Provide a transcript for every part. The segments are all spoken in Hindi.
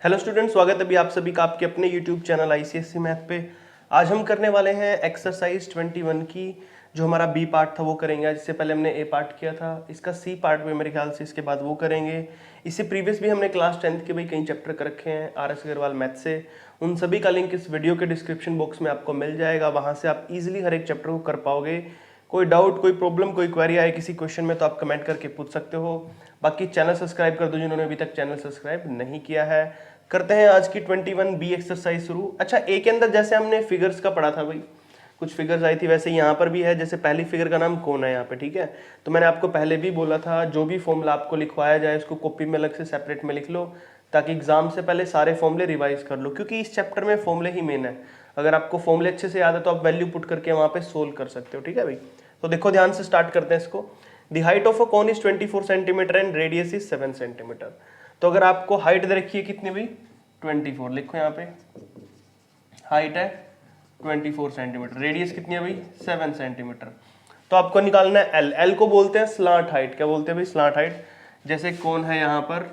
हेलो स्टूडेंट, स्वागत है अभी आप सभी का आपके अपने यूट्यूब चैनल आईसीएसई मैथ पे। आज हम करने वाले हैं एक्सरसाइज 21 की। जो हमारा बी पार्ट था वो करेंगे। जिससे पहले हमने ए पार्ट किया था, इसका सी पार्ट भी मेरे ख्याल से इसके बाद वो करेंगे। इससे प्रीवियस भी हमने क्लास 10th के भाई कई चैप्टर कर रखे हैं आर.एस. अग्रवाल मैथ से। उन सभी का लिंक इस वीडियो के डिस्क्रिप्शन बॉक्स में आपको मिल जाएगा। वहाँ से आप ईजिली हर एक चैप्टर को कर पाओगे। कोई डाउट, कोई प्रॉब्लम, कोई क्वेरी आए किसी क्वेश्चन में तो आप कमेंट करके पूछ सकते हो। बाकी चैनल सब्सक्राइब कर दो जिन्होंने अभी तक चैनल सब्सक्राइब नहीं किया है। करते हैं आज की 21 बी एक्सरसाइज शुरू। अच्छा, ए के अंदर जैसे हमने फिगर्स का पढ़ा था भाई, कुछ फिगर्स आई थी, वैसे यहाँ पर भी है। जैसे पहली फिगर का नाम कौन है यहाँ पे, ठीक है। तो मैंने आपको पहले भी बोला था जो भी फॉर्मूला आपको लिखवाया जाए उसको कॉपी में अलग से सेपरेट में लिख लो, ताकि एग्जाम से पहले सारे फॉर्मूले रिवाइज कर लो, क्योंकि इस चैप्टर में फॉर्मूले ही मेन है। अगर आपको फॉर्मूले अच्छे से याद है तो आप वैल्यू पुट करके वहाँ पे सोल्व कर सकते हो, ठीक है भाई। तो देखो ध्यान से स्टार्ट करते हैं इसको। The height of a cone is 24 centimetre and radius is 7 centimetre. तो अगर आपको हाइट दे रखी है कितनी भाई, 24, लिखो यहाँ पे हाइट है 24 सेंटीमीटर, रेडियस कितनी है भाई 7 सेंटीमीटर। तो आपको निकालना है एल। एल को बोलते हैं स्लांट हाइट। क्या बोलते हैं भाई, स्लांट हाइट। जैसे कोण है यहाँ पर,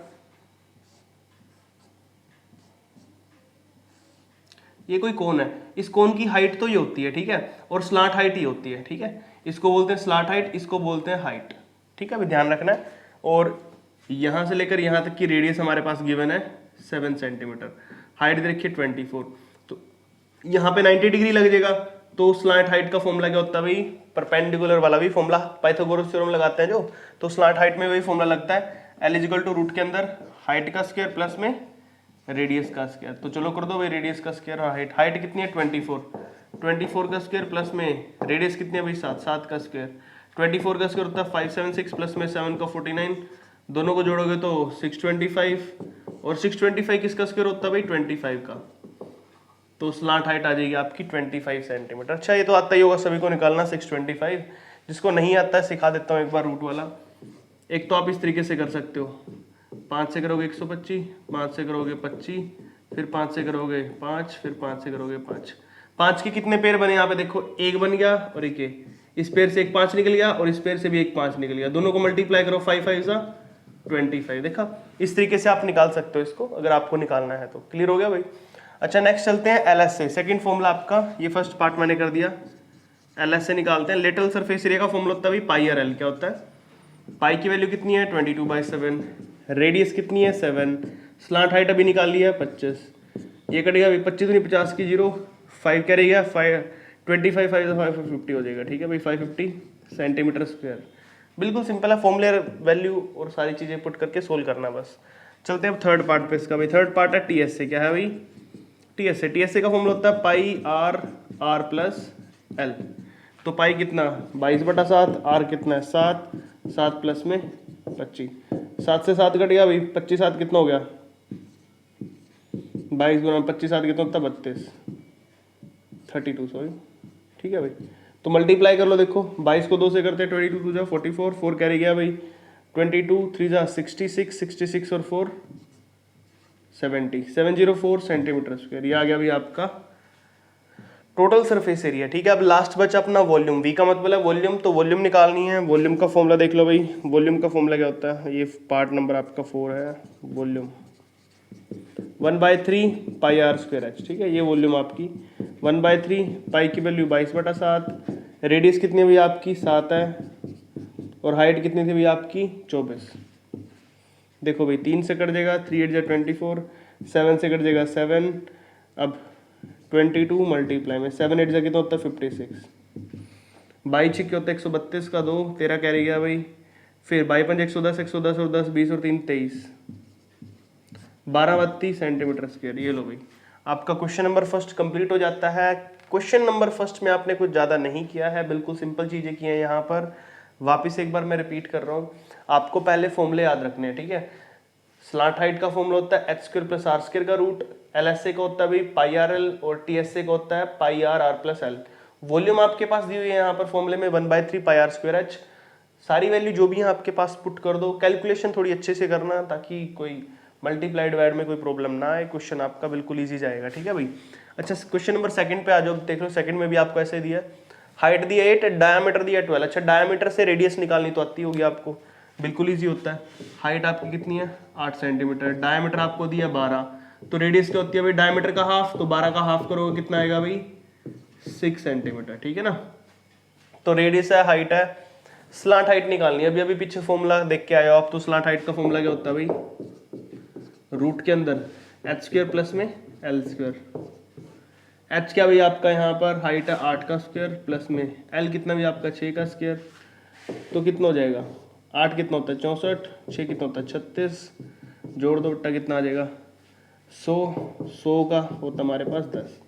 ये कोई कोण है, इस कोण की हाइट तो ये होती है, ठीक है, और स्लांट हाइट ही होती है, ठीक है। इसको बोलते हैं स्लांट हाइट, इसको बोलते हैं हाइट, ठीक है भाई, ध्यान रखना है। और यहां से लेकर यहां तक की रेडियस हमारे पास गिवन है 7 सेंटीमीटर, हाइट देखिए 24। तो यहाँ पे 90 डिग्री लग जाएगा। तो स्लांट हाइट का फॉर्मूला क्या होता है भाई, परपेंडिकुलर वाला भी फॉर्मूला, पाइथागोरस थ्योरम लगाते हैं जो, तो स्लांट हाइट में वही फॉर्मूला लगता है, एल इजिकल टू रूट के अंदर हाइट का स्क्वायर प्लस में रेडियस का स्क्वायर। तो चलो कर दो भाई, रेडियस का स्क्वायर और हाइट। हाइट कितनी है 24 का स्क्वायर प्लस में रेडियस कितनी है भाई 7 का स्क्वायर। 24 का स्क्वायर होता है 576 प्लस में 7 का 49, दोनों को जोड़ोगे तो 625, और 625 किसका स्क्वायर होता है भाई 25 का। तो स्लांट हाइट आ जाएगी आपकी 25 सेंटीमीटर। अच्छा, ये तो आता ही होगा सभी को निकालना 625। जिसको नहीं आता है सिखा देता हूँ एक बार रूट वाला। एक तो आप इस तरीके से कर सकते हो, 5 से करोगे 125, 5 से करोगे 25, फिर 5 से करोगे 5, फिर 5 से करोगे 5। 5 के कितने पेयर बने यहाँ पे देखो, एक बन गया और एक है। इस पेयर से एक 5 निकल गया और इस पेयर से भी एक 5 निकल गया। दोनों को मल्टीप्लाई करो, 5 5 सा 25। देखा, इस तरीके से आप निकाल सकते हो इसको, अगर आपको निकालना है तो। क्लियर हो गया भाई। अच्छा, नेक्स्ट चलते हैं एलएस से। सेकंड फॉर्मूला आपका, ये फर्स्ट पार्ट मैंने कर दिया। एलएस से निकालते हैं। लेटरल सरफेस एरिया का फॉर्मूला होता है भाई पाई आर एल। क्या होता है, पाई की वैल्यू कितनी है 22/7, रेडियस कितनी है 7, स्लांट हाइट अभी निकाल लिया है 25। ये कटेगा भाई 25 नहीं 50 की 0, 5 क्या रहेगा 5, 25 550 हो जाएगा, ठीक है भाई 550 सेंटीमीटर स्क्वायर। बिल्कुल सिंपल है, फॉर्मूले वैल्यू और सारी चीज़ें पुट करके सोल्व करना बस। चलते हैं अब थर्ड पार्ट पे इसका भाई। थर्ड पार्ट है टीएस से। क्या है भाई, टीएस से। टीएस से का फॉर्मूला होता है pi R R plus L. तो पाई कितना 22/7, आर कितना है 7, 7 प्लस में 25, 7 से 7 कट गया भाई, 25 7 कितना हो गया 22 गुना 25 7 कितना होता है 32, 32 सॉरी, ठीक है भाई। तो मल्टीप्लाई कर लो, देखो 22 को 2 से करते हैं 22 2 जा 44, 4 कैरी गया भाई 22, 3 जा 66, 66 और 4 70, 704 सेंटीमीटर स्क्वायर। ये आ गया भाई आपका टोटल सरफेस एरिया, ठीक है। अब लास्ट बचा अपना वॉल्यूम। वी का मतलब है वॉल्यूम, तो वॉल्यूम निकालनी है। वॉल्यूम का फॉर्मूला देख लो भाई। वॉल्यूम का फॉर्मूला क्या होता है, ये पार्ट नंबर आपका 4 है। Volume 1/3 pi are square h, ठीक है। ये वॉल्यूम आपकी 1/3, पाई की वैल्यू 22/7, रेडियस कितनी है भाई आपकी 7 है, और हाइट कितनी थी भाई आपकी 24। देखो भाई 3 से कट जाएगा, 3 8 जा 24, 7 से कट जाएगा 7, अब 22 मल्टीप्लाई में 7 8 जा कितना होता है 56, 22 6 होता है 132 का 2, 13 कैरी गया भाई, फिर 22 5 110, 110 और 10 20 और 3 23, 12/32 सेंटीमीटर स्क्वायर। ये लो भाई, आपका क्वेश्चन नंबर फर्स्ट कंप्लीट हो जाता है। क्वेश्चन नंबर फर्स्ट में आपने कुछ ज़्यादा नहीं किया है, बिल्कुल सिंपल चीज़ें की हैं यहाँ पर। वापस एक बार मैं रिपीट कर रहा हूँ, आपको पहले फॉर्मूले याद रखने हैं, ठीक है। स्लांट हाइट का फॉर्मूला होता है H square plus R square का रूट, एलएसए का होता है भाई पाई आर एल, और टीएसए का होता है pi R R plus L. Volume आपके पास दी हुई है यहाँ पर फॉर्मूले में 1/3 पाई आर स्क्वायर एच। सारी वैल्यू जो भी है आपके पास पुट कर दो। कैलकुलेशन थोड़ी अच्छे से करना ताकि कोई मल्टीप्लाई डिवाइड में कोई प्रॉब्लम ना आए, क्वेश्चन आपका बिल्कुल ईजी जाएगा, ठीक है भाई। अच्छा, क्वेश्चन नंबर सेकंड पे आ जाओ, देख लो। सेकंड में भी आपको ऐसे दिया, हाइट दिया 8, डायमीटर दिया 12। अच्छा, डायमीटर से रेडियस निकालनी तो आती होगी आपको, बिल्कुल ईजी होता है। हाइट आपकी कितनी है 8 सेंटीमीटर, डायमीटर आपको दिया 12, तो रेडियस क्या होती है भाई, डायमीटर का हाफ, तो 12 का हाफ करोगे कितना आएगा भाई 6 सेंटीमीटर, ठीक है ना। तो रेडियस है, हाइट है, स्लांट हाइट निकालनी है। अभी अभी पीछे फॉर्मूला देख के आए हो आप, तो स्लांट हाइट का फॉर्मूला क्या होता है भाई, रूट के अंदर एच स्क्वायर प्लस में एल स्क्वायर। एच क्या भाई आपका यहाँ पर हाइट है 8 का स्क्वायर प्लस में एल कितना भी आपका 6 का स्क्वायर, तो कितना हो जाएगा 8 कितना होता है 64, 6 कितना होता है 36, जोड़ दो बेटा कितना आ जाएगा 100 का होता हमारे पास 10।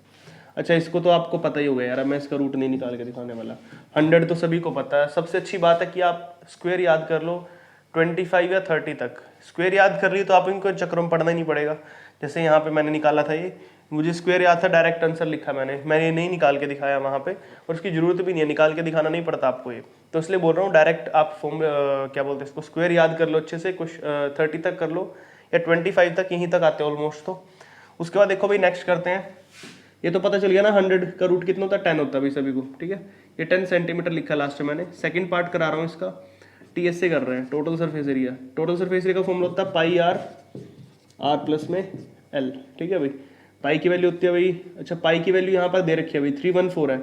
अच्छा इसको तो आपको पता ही होगा यार, अब मैं इसका रूट नहीं निकाल के दिखाने वाला। 100 तो सभी को पता है। सबसे अच्छी बात है कि आप स्क्वायर याद कर लो 25 या 30 तक। स्क्वायर याद कर रही हो तो आप इनको चक्रों में पढ़ना ही नहीं पड़ेगा। जैसे यहाँ पे मैंने निकाला था, ये मुझे स्क्वायर याद था, डायरेक्ट आंसर लिखा मैंने ये नहीं निकाल के दिखाया वहाँ पे, और उसकी जरूरत भी नहीं है, निकाल के दिखाना नहीं पड़ता आपको ये। तो इसलिए बोल रहा हूँ डायरेक्ट आप फॉर्म क्या बोलते हैं इसको, स्क्वायर याद कर लो अच्छे से, कुछ 30 तक कर लो या 25 तक, यहीं तक आते हैं ऑलमोस्ट। तो उसके बाद देखो भाई नेक्स्ट करते हैं। ये तो पता चल गया ना 100 का रूट कितना होता है 10 होता है भाई सभी को, ठीक है। ये 10 सेंटीमीटर लिखा लास्ट में मैंने। सेकंड पार्ट करा रहा हूँ इसका, टीएस से कर रहे हैं, total surface area. Total surface area का फॉर्मूला होता है पाई आर प्लस में एल, ठीक है भाई। पाई की वैल्यू होती है भाई, अच्छा पाई की वैल्यू यहाँ पर दे रखी है भाई 314 है,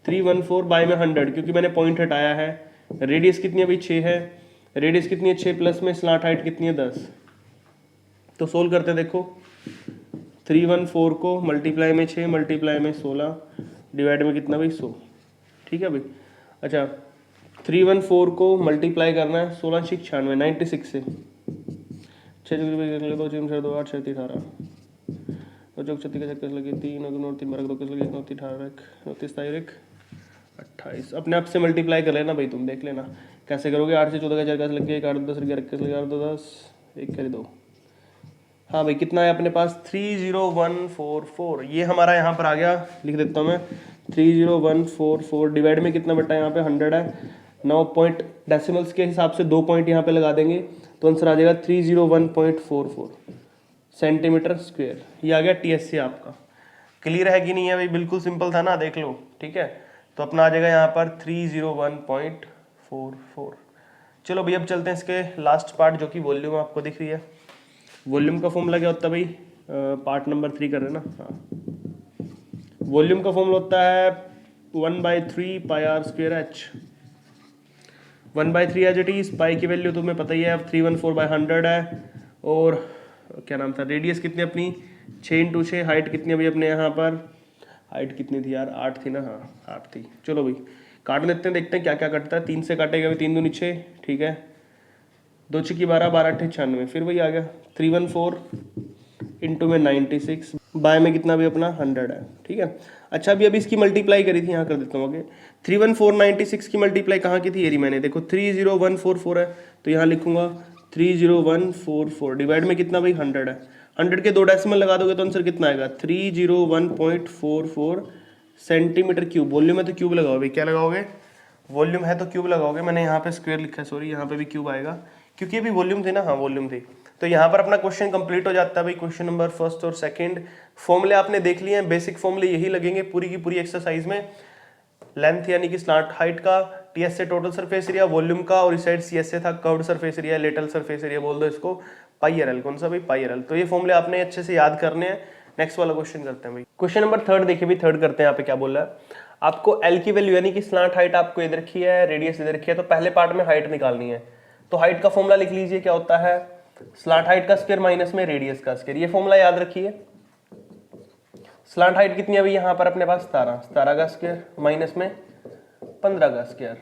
314 बाय में 100, क्योंकि मैंने पॉइंट हटाया है। रेडियस कितनी है भाई 6 है, रेडियस कितनी है 6 प्लस में स्लॉट हाइट कितनी है 10। तो सोल्व करते हैं, देखो 314 को मल्टीप्लाई में 6 मल्टीप्लाई में 16 डिवाइड में कितना भाई 100, ठीक है भाई। अच्छा 314 को मल्टीप्लाई करना है 16 6 96 96 से, 6 2 3 2 8 6 18 दो चौक 36 का चक्कर लगे 3 और 3 बारह 2 किस लगे 9 18 29 तारीख 28। अपने आप से मल्टीप्लाई कर लेना भाई, तुम देख लेना कैसे करोगे। 8 से 14 का 4 कैसे लग गया, 8 10 11 21 लगे 8 2 10 1 करी 2। हाँ भाई कितना है अपने पास 30144, ये हमारा यहाँ पर आ गया, लिख देता हूँ मैं 30144 डिवाइड में कितना बेटा यहाँ पे 100 है, 9 पॉइंट डेसिमल्स के हिसाब से 2 पॉइंट यहाँ पे लगा देंगे तो आंसर आ जाएगा 301.44 सेंटीमीटर स्क्वायर। ये आ गया टीएससी आपका। क्लियर है कि नहीं है भाई, बिल्कुल सिंपल था ना, देख लो, ठीक है। तो अपना आ जाएगा यहाँ पर 301.44। चलो भाई अब चलते हैं इसके लास्ट पार्ट जो कि वॉल्यूम आपको दिख रही है। वॉल्यूम का फॉर्मूला क्या होता है भाई, पार्ट नंबर 3 कर रहे हैं ना, हाँ। वॉल्यूम का फॉर्मूला होता है 1/3 pi are square H. 1/3 as it is, pi की वैल्यू तुम्हें पता ही है, 314/100 है। और क्या नाम था, रेडियस कितनी अपनी 6 × 6, हाइट कितनी अभी अपने यहाँ पर, हाइट कितनी थी यार 8 थी ना, हाँ 8 थी। चलो भाई काट लेते हैं, देखते हैं क्या क्या कटता है। 3 से काटेगा भाई 3 दूनी 6, ठीक है, 2 6 12 12 8 96, फिर वही आ गया 314 इंटू में 96 बाय में कितना भी अपना 100 है, ठीक है। अच्छा अभी इसकी मल्टीप्लाई करी थी, यहाँ कर देता हूँ आगे। 31496 की मल्टीप्लाई कहाँ की थी, ये मैंने देखो 30144 है तो यहाँ लिखूंगा 30144 डिवाइड में कितना भाई 100 है। 100 के 2 डेसिमल लगा दोगे तो आंसर कितना आएगा 301.44 सेंटीमीटर क्यूब। वॉल्यूम है तो क्यूब लगाओ भाई, क्या लगाओगे, वॉल्यूम है तो क्यूब लगाओगे। मैंने यहाँ पे स्क्वायर लिखा है, सॉरी, यहाँ पे भी क्यूब आएगा क्योंकि अभी वॉल्यूम थी ना, हाँ वॉल्यूम थी। तो यहाँ पर अपना क्वेश्चन कंप्लीट हो जाता है भाई। क्वेश्चन नंबर फर्स्ट और सेकंड फॉर्मूले आपने देख लिए हैं, बेसिक फॉर्मूले यही लगेंगे पूरी की पूरी एक्सरसाइज में। लेंथ यानी कि स्लॉट हाइट का, टीएस से टोटल सरफेस एरिया, वॉल्यूम का, और इस साइड सीएस से था curved surface area, lateral surface area बोल दो इसको, पाई आर एल। कौन सा भाई, पाई आर एल। तो ये फॉर्मूले आपने अच्छे से याद करने हैं। नेक्स्ट वाला क्वेश्चन करते हैं भाई। क्वेश्चन नंबर 3 देखिए भाई, 3 करते हैं। यहाँ पे क्या बोल रहा है, आपको एल की वैल्यू यानी कि स्लॉट हाइट आपको इधर रखी है, रेडियस इधर रखी है, तो पहले पार्ट में हाइट निकालनी है। तो हाइट का फॉर्मूला लिख लीजिए, क्या होता है स्लॉट हाइट का स्क्वायर माइनस में रेडियस का स्क्वायर। ये फॉर्मूला याद रखिए। स्लॉट हाइट कितनी है भाई यहाँ पर अपने पास 17 का स्क्वायर माइनस में 15 का स्क्वायर।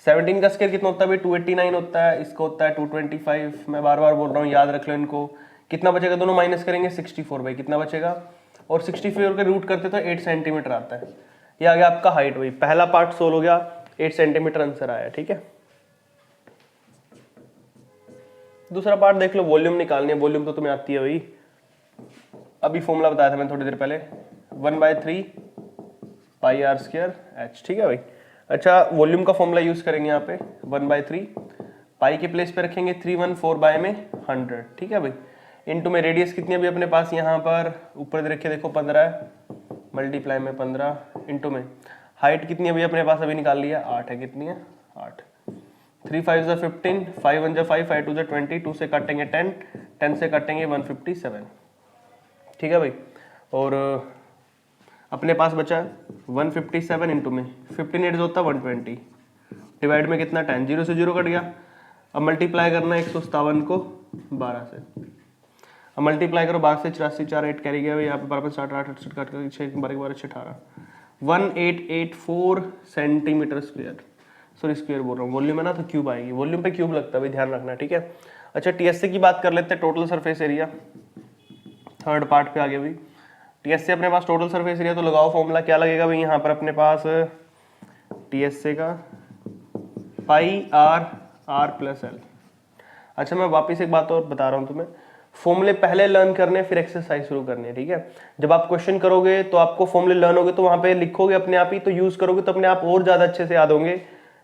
17 का स्क्वायर कितना होता है भाई 289 होता है, इसको होता है 225। मैं बार बार बोल रहा हूँ, याद रख लो इनको। कितना बचेगा, दोनों माइनस करेंगे 64 भाई, कितना बचेगा, और 64 के रूट करते तो 8 सेंटीमीटर आता है। ये आ गया आपका हाइट भाई। पहला पार्ट सोल्व हो गया, 8 सेंटीमीटर आंसर आया, ठीक है। दूसरा पार्ट देख लो, वॉल्यूम निकालनी है। वॉल्यूम तो तुम्हें आती है भाई, अभी फॉर्मूला बताया था मैंने थोड़ी देर पहले, 1/3 पाई आर स्क्वायर एच, ठीक है भाई। अच्छा वॉल्यूम का फॉर्मूला यूज करेंगे यहाँ पे, 1/3 पाई के प्लेस पे रखेंगे 314 बाय में 100, ठीक है भाई। इनटू में रेडियस कितनी है अभी अपने पास यहाँ पर ऊपर दे रखे, देखो 15 है, मल्टीप्लाई में 15 इंटू में हाइट कितनी है अभी अपने पास अभी निकाल लिया 8 है, कितनी है 8। 3 5 ज़ा 15, 5 1 ज़ा 5, 5 2 ज़ा 20, 2 से काटेंगे 10, 10 से काटेंगे 157, ठीक है भाई। और अपने पास बचा 157 इंटू में 15 8 होता है 120, डिवाइड में कितना 10, 0 से 0 कट गया। अब मल्टीप्लाई करना है 157 को 12 से, अब मल्टीप्लाई करो 12 से, 84 4 8 कैरी गया भाई, यहाँ पे 12 60 8 68 काट कर 6 12 12 6 18, 1884 सेंटीमीटर स्क्वायर, सॉरी स्क्वायर बोल रहा हूँ, वॉल्यूम है ना तो क्यूब आएगी, वॉल्यूम पे क्यूब लगता है भाई, ध्यान रखना, ठीक है। अच्छा टीएससी की बात कर लेते हैं, total surface area, third part पे आ गया भाई। टीएससी अपने पास टोटल सरफेस एरिया, तो लगाओ फॉर्मूला, क्या लगेगा भाई यहाँ पर अपने पास टीएससी का पाई आर प्लस एल। अच्छा मैं वापस एक बात और बता रहा हूँ तुम्हें, फॉर्मूले पहले लर्न करने फिर एक्सरसाइज शुरू करनी है, ठीक है। जब आप क्वेश्चन करोगे तो आपको फॉर्मूले लर्न होगे तो वहां पे लिखोगे अपने आप ही, तो यूज करोगे तो अपने आप और ज्यादा अच्छे से याद होंगे।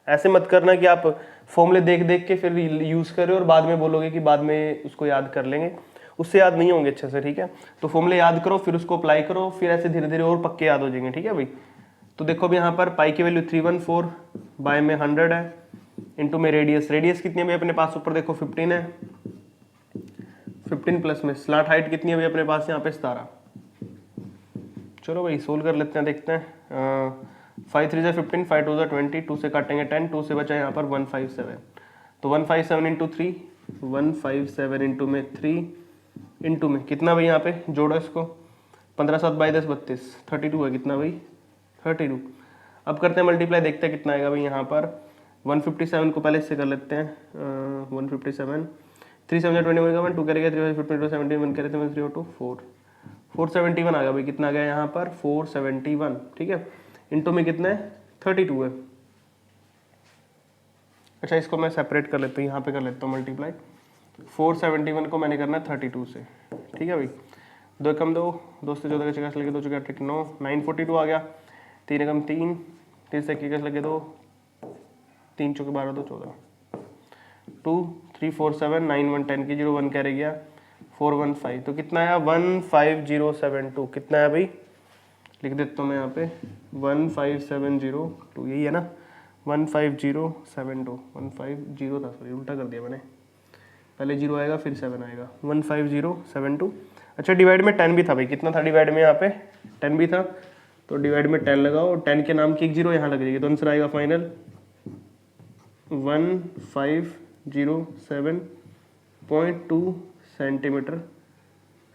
ऐसे मत करना कि आप फॉर्मूले देख देख के फिर यूज करो और बाद में बोलोगे कि बाद में उसको याद कर लेंगे, उससे याद नहीं होंगे अच्छे से, ठीक है। तो फॉर्मूले याद करो फिर उसको अप्लाई करो, फिर ऐसे धीरे धीरे और पक्के याद हो जाएंगे, ठीक है भाई। तो देखो अभी यहाँ पर पाई की वैल्यू 314 बाय में 100 है, इंटू में रेडियस, रेडियस कितनी है भाई अपने पास, ऊपर देखो 15 है, 15 प्लस में स्लॉट हाइट कितनी है भाई अपने पास यहाँ पे 17। चलो भाई सोल्व कर लेते हैं, देखते हैं। 5 3 15, 5 2 20, 2 से काटेंगे 10, 2 से बचा यहाँ पर 157, तो 157 इंटू 3, 157 इंटू में 3 इंटू में कितना भाई यहाँ पे जोड़ो इसको, 15 7 बाई 10 32, 32 है कितना भाई 32। अब करते हैं मल्टीप्लाई, देखते हैं कितना आएगा भाई यहाँ पर। 157 को पहले इससे कर लेते हैं, 157 3 7 21 का 1 2 करेगा 3 15 2 17 1 करे 3 3 2 4 471 आ गया भाई, कितना आ गया यहाँ पर 471, ठीक है। इंटू में कितना है 32 है। अच्छा इसको मैं सेपरेट कर लेता हूँ, यहाँ पे कर लेता हूँ मल्टीप्लाई, 471 को मैंने करना है 32 से, ठीक है भाई। 2 कम 2, 2 से 14 का 50 लगे 2 चौके 8 9, 942 आ गया, 3 कम 3, 3 से 21 लगे 2, 3 चौके 12 2 14, 2 3 4 7 9 1 10 की 0 1 कह रह गया 415, तो कितना आया 15072, कितना है भाई लिख देता हूँ मैं यहाँ पे 15702, यही है ना 15072, 150 था सॉरी उल्टा कर दिया मैंने, पहले 0 आएगा फिर 7 आएगा 15072। अच्छा डिवाइड में 10 भी था भाई, कितना था डिवाइड में यहाँ पे 10 भी था, तो डिवाइड में 10 लगाओ, 10 के नाम की एक 0 यहाँ लग जाएगी, तो आंसर आएगा फाइनल 1507.2 सेंटीमीटर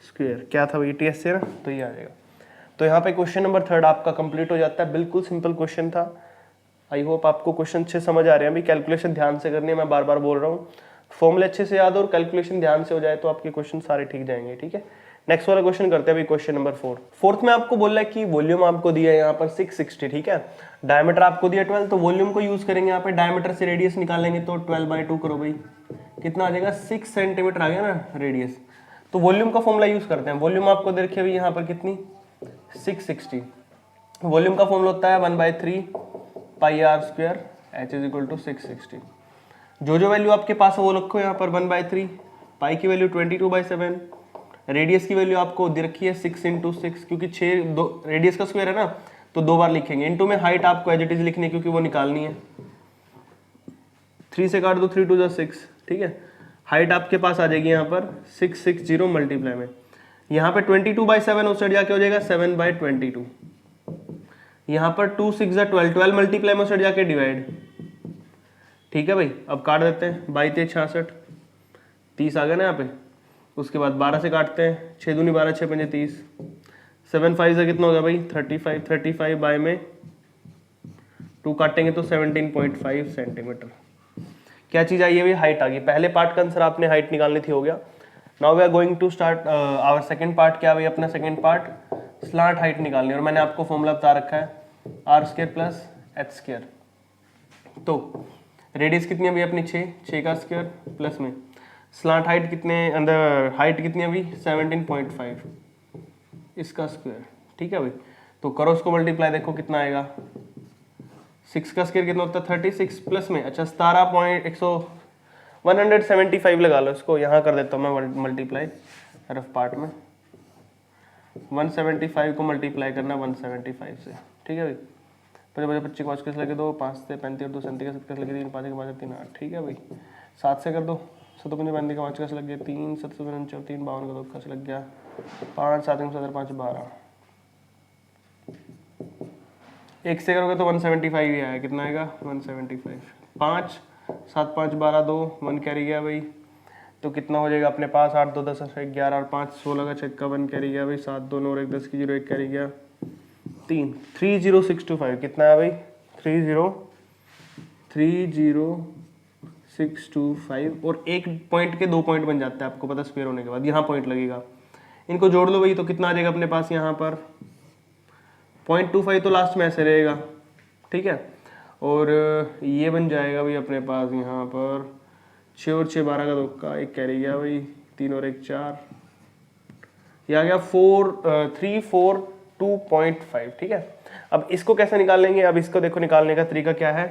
स्क्वायर। क्या था भाई टीएस से ना, तो ये आ जाएगा। तो यहाँ पे क्वेश्चन नंबर 3 आपका कंप्लीट हो जाता है, बिल्कुल सिंपल क्वेश्चन था। आई होप आपको क्वेश्चन अच्छे समझ आ रहे हैं। अभी कैलकुलेशन ध्यान से करनी है, मैं बार बार बोल रहा हूँ, फॉर्मूले अच्छे से याद और कैलकुलेशन ध्यान से हो जाए तो आपके क्वेश्चन सारे ठीक जाएंगे, ठीक है। नेक्स्ट वाला क्वेश्चन करते हैं अभी, क्वेश्चन नंबर 4। फोर्थ में आपको बोल रहा है कि वॉल्यूम आपको दिया है यहाँ पर 660, ठीक है, डायमीटर आपको दिया 12, तो वॉल्यूम को यूज करेंगे यहाँ पे, डायमीटर से रेडियस निकालेंगे तो 12/2 करो भाई, कितना आ जाएगा 6 सेंटीमीटर आ गया ना रेडियस। तो वॉल्यूम का फॉर्मूला यूज करते हैं, वॉल्यूम आपको दे रखी है यहाँ पर कितनी 660, वॉल्यूम का फॉर्मूला होता है 1/3 pi are square h is equal to 660। जो वैल्यू आपके पास है वो रखो यहाँ पर 1/3, पाई की वैल्यू 22/7, रेडियस की वैल्यू आपको दे रखी है 6 × 6, क्योंकि 6 रेडियस का स्क्वायर है ना तो 2 बार लिखेंगे, इंटू में हाइट आपको एज इट इज लिखनी है क्योंकि वो निकालनी है, 3 से काट दो 3 2 6, ठीक है। हाइट आपके पास आ जाएगी यहाँ पर 660 मल्टीप्लाई में, यहाँ पे 22/7 उस साइड जाके हो जाएगा 7/22, यहाँ पर 2 6 12, 12 मल्टीप्लाई में उस साइड जाके डिवाइड, ठीक है भाई। अब काट देते हैं, 22 3 66, 30 आ गया ना यहाँ पे, उसके बाद 12 से काटते हैं, 6 दूनी 12 6 पंजे 30, 7 5 से कितना हो गया भाई 35, 35 बाय में 2 काटेंगे तो 17.5 सेंटीमीटर। क्या चीज आई है भाई, हाइट आ गई। पहले पार्ट का आंसर आपने हाइट निकालनी थी, हो गया। Now we are going to start our second part. क्या भाई अपना सेकंड पार्ट स्लॉट हाइट निकालनी है, और मैंने आपको फॉर्मूला बता रखा है r² + h²। तो रेडियस कितनी है भाई अपनी 6 का स्क्वायर प्लस में स्लॉट हाइट कितने अंदर हाइट कितनी है भाई 17.5 इसका स्क्वायर, ठीक है भाई। तो करो उसको मल्टीप्लाई, देखो कितना आएगा, 6 का स्क्वायर कितना होता है 36 प्लस में, अच्छा 175 लगा लो इसको, यहाँ कर देता हूँ मैं मल्टीप्लाई रफ पार्ट में, 175 को मल्टीप्लाई करना 175 से, ठीक है भाई। 55 25 5 लगे 2, 5 से 35 2 37 7 लगे 3 5 के 5 3 8, ठीक है भाई। 7 से कर दो 7 5 का 5 कैसे लग गया 3 7 7 3 52 का 2 कैसे लग गया 5 7 7 5 12 एक से करोगे तो 175 ही आया। कितना आएगा 175। 5 7 5 12 2 1 कैरी गया भाई। तो कितना हो जाएगा अपने पास 8 2 10 11 और 5 16 का छक्का 1 कैरी गया भाई। 7 2 9 और 1 10 की 0 1 कैरी गया 3 30625 कितना है भाई 30625 और एक पॉइंट के 2 पॉइंट बन जाते हैं आपको पता स्क्वायर होने के बाद। यहाँ पॉइंट लगेगा इनको जोड़ लो भाई तो कितना आ जाएगा अपने पास यहाँ पर 0.25 तो लास्ट में ऐसे रहेगा ठीक है। और ये बन जाएगा भाई अपने पास यहाँ पर 6 और 6 12 का 2 का 1 कैरी गया भाई 3 और 1 4 ये आ गया 342.5 ठीक है। अब इसको कैसे निकाल लेंगे। अब इसको देखो निकालने का तरीका क्या है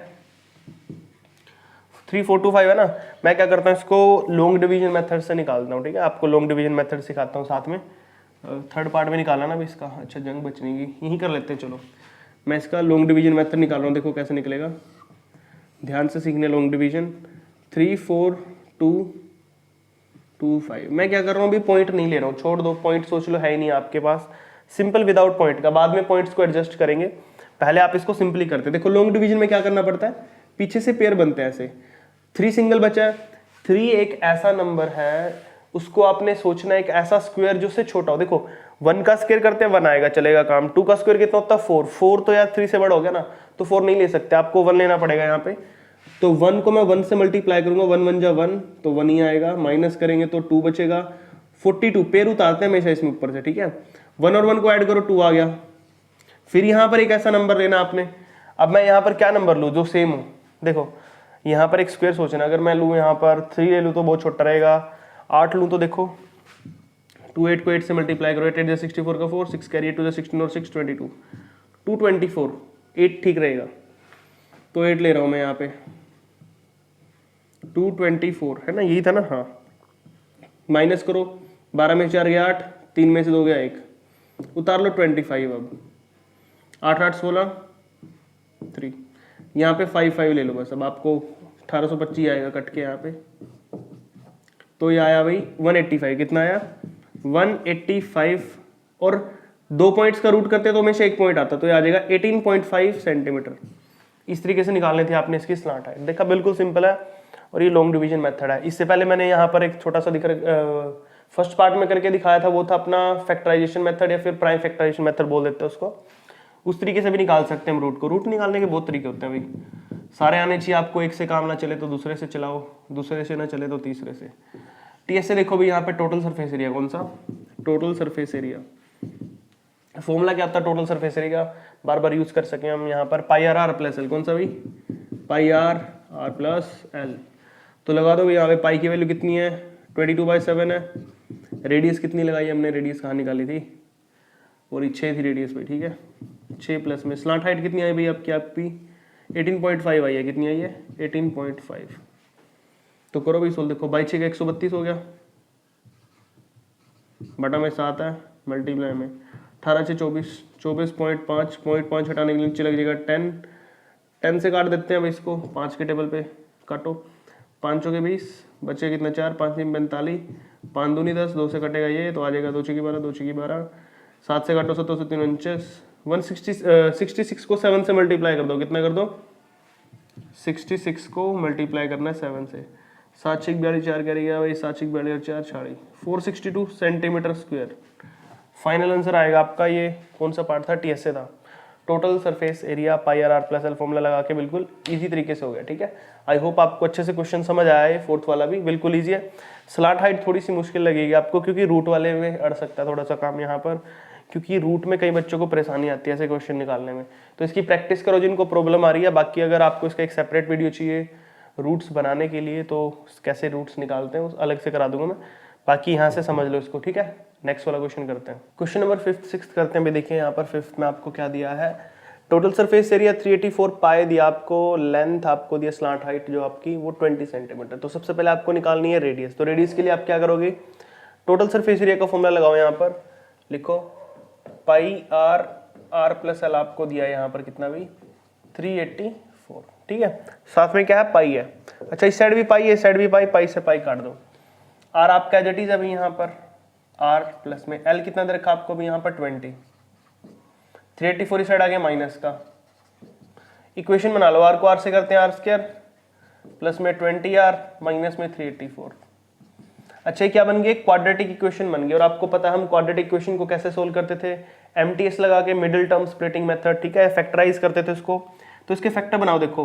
3425 है ना। मैं क्या करता हूँ इसको लॉन्ग डिवीजन मेथड से निकालता हूँ ठीक है। आपको लॉन्ग डिवीजन मेथड सिखाता हूँ साथ में। थर्ड पार्ट में निकालना ना भी इसका। अच्छा जंग बचने की यहीं कर लेते हैं चलो। मैं इसका लॉन्ग डिवीजन मेथड निकाल रहा हूँ देखो कैसे निकलेगा। ध्यान से सीखने लॉन्ग डिवीजन 34225। मैं क्या कर रहा हूँ अभी पॉइंट नहीं ले रहा हूँ छोड़ दो पॉइंट सोच लो है ही नहीं आपके पास। सिंपल विदाउट पॉइंट का बाद में पॉइंट्स को एडजस्ट करेंगे पहले आप इसको सिंपली करते। देखो लॉन्ग डिवीजन में क्या करना पड़ता है पीछे से पेयर बनते हैं ऐसे 3 सिंगल बचा है। 3 एक ऐसा नंबर है उसको आपने सोचना है एक ऐसा स्क्वायर जो से छोटा हो। देखो 1 का स्क्वायर करते हैं 1 आएगा चलेगा काम। 2 का स्क्वायर कितना होता है 4 4 तो यार 3 से बड़ा हो गया ना तो 4 नहीं ले सकते आपको 1 लेना पड़ेगा यहाँ पे। तो 1 को मैं 1 से मल्टीप्लाई करूंगा 1 1 जा 1 तो 1 ही आएगा। माइनस करेंगे तो 2 बचेगा 42 पेयर उतारते हैं हमेशा इसमें ऊपर से ठीक है। 1 और 1 को ऐड करो 2 आ गया। फिर यहाँ पर एक ऐसा नंबर लेना आपने। अब मैं यहाँ पर क्या नंबर लूँ जो सेम हो। देखो यहाँ पर एक स्क्वायर सोचना अगर मैं लूँ यहाँ पर 3 ले लूँ तो बहुत छोटा रहेगा। 8 लूँ तो देखो 2 8 को 8 से मल्टीप्लाई करो 8 8 64 का 4 6 कैरी 2 16 और 6 22 224 8 ठीक रहेगा तो 8 ले रहा हूँ मैं यहाँ पे 224 है ना यही था ना। हाँ माइनस करो 12 में 4 गया 8 3 में से 2 गया 1 उतार लो 25। अब 8 8 16 3 यहाँ पे 5 5 ले लो बस। अब आपको 1825 आएगा कट के यहाँ पे तो ये आया भाई 185। कितना आया 185 और 2 पॉइंट्स का रूट करते तो हमेशा 1 पॉइंट आता तो ये आ जाएगा 18.5 सेंटीमीटर। इस तरीके से निकालने थे आपने इसकी स्लांट हाइट। देखा बिल्कुल सिंपल है और ये लॉन्ग डिवीजन मेथड है। इससे पहले मैंने यहाँ पर एक छोटा सा फर्स्ट पार्ट में करके दिखाया था वो था अपना फैक्टराइजेशन मेथड या फिर प्राइम फैक्टराइजेशन मेथड बोल देते हैं उसको। उस तरीके से भी निकाल सकते हैं हम रूट को। रूट निकालने के बहुत तरीके होते हैं भाई सारे आने चाहिए आपको। एक से काम ना चले तो दूसरे से चलाओ दूसरे से ना चले तो तीसरे से। टीएस से देखो भाई यहाँ पे टोटल सरफेस एरिया कौन सा टोटल सरफेस एरिया फॉर्मूला क्या आता है टोटल सरफेस एरिया का बार बार यूज कर सके हम यहाँ पर पाई आर प्लस एल। कौन सा भाई पाई आर प्लस एल। तो लगा दो भाई यहाँ पे पाई की वैल्यू कितनी है 22/7 है। रेडियस कितनी लगाई हमने रेडियस कहाँ निकाली थी और 6 थी रेडियस भाई ठीक है 6 प्लस में स्लांट हाइट कितनी आई भाई आपकी 18.5 आई है। कितनी आई है 18.5। तो करो भाई सोल्व। देखो 6 का 132 हो गया बटा में 7 है मल्टीप्लाई में 18 से 24 24.5 0.5 हटाने के लिए नीचे लग जाएगा 10 से काट देते हैं भाई इसको 5 के टेबल पे काटो 5 के 20 बचे कितना 4 5 3 45 5 दूनी 10 2 से कटेगा ये तो आ जाएगा 2 6 12 2 6 12 7 से काटो 7 3 49 166 को 7 से मल्टीप्लाई कर दो। कितना कर दो 66 को मल्टीप्लाई करना है 7 से 7 6 42 4 करेगा भाई 7 6 42 4 462 सेंटीमीटर स्क्वायर। फाइनल आंसर आएगा आपका। ये कौन सा पार्ट था टीएस से था total surface area pi r plus l formula लगा के बिल्कुल इजी तरीके से हो गया ठीक है। आई होप आपको अच्छे से क्वेश्चन समझ आया है। फोर्थ वाला भी बिल्कुल इजी है। स्लांट हाइट थोड़ी सी मुश्किल लगेगी आपको क्योंकि रूट वाले में अड़ सकता है थोड़ा सा काम यहाँ पर क्योंकि रूट में कई बच्चों को परेशानी आती है ऐसे क्वेश्चन निकालने में। तो इसकी प्रैक्टिस करो जिनको प्रॉब्लम आ रही है। बाकी अगर आपको इसका एक सेपरेट वीडियो चाहिए रूट्स बनाने के लिए तो कैसे रूट्स निकालते हैं उस अलग से करा दूंगा मैं। बाकी यहाँ से समझ लो इसको ठीक है। नेक्स्ट वाला क्वेश्चन करते हैं। क्वेश्चन नंबर 5th 6th करते हैं भाई। देखिए यहाँ पर 5th में आपको क्या दिया है टोटल सरफेस एरिया 384 पाए दिया आपको। लेंथ आपको दिया स्लांट हाइट जो आपकी वो 20 सेंटीमीटर। तो सबसे पहले आपको निकालनी है रेडियस। तो रेडियस के लिए आप क्या करोगे टोटल सरफेस एरिया का फॉर्मूला लगाओ। यहाँ पर लिखो पाई आर प्लस एल आपको दिया है यहाँ पर कितना भी 384 ठीक है, साथ में क्या है, पाई है। अच्छा इस साइड भी पाई है, इस साइड भी पाई, पाई से पाई काट दो। आर आपका एज इट इज अभी यहाँ पर आर प्लस में एल कितना दे रखा आपको अभी यहाँ पर 20, 384 इस साइड आ गया माइनस का। इक्वेशन बना लो, आर को आर से करते हैं आर स्क्वायर प्लस में 20r माइनस में 384। अच्छा ये क्या बन गया, क्वाड्रेटिक इक्वेशन बन गई। और आपको पता है हम क्वाड्रेटिक इक्वेशन को कैसे सोल्व करते थे, MTS लगा के, मिडिल टर्म स्प्लिटिंग मेथड, ठीक है, फैक्टराइज करते थे उसको। तो इसके फैक्टर बनाओ, देखो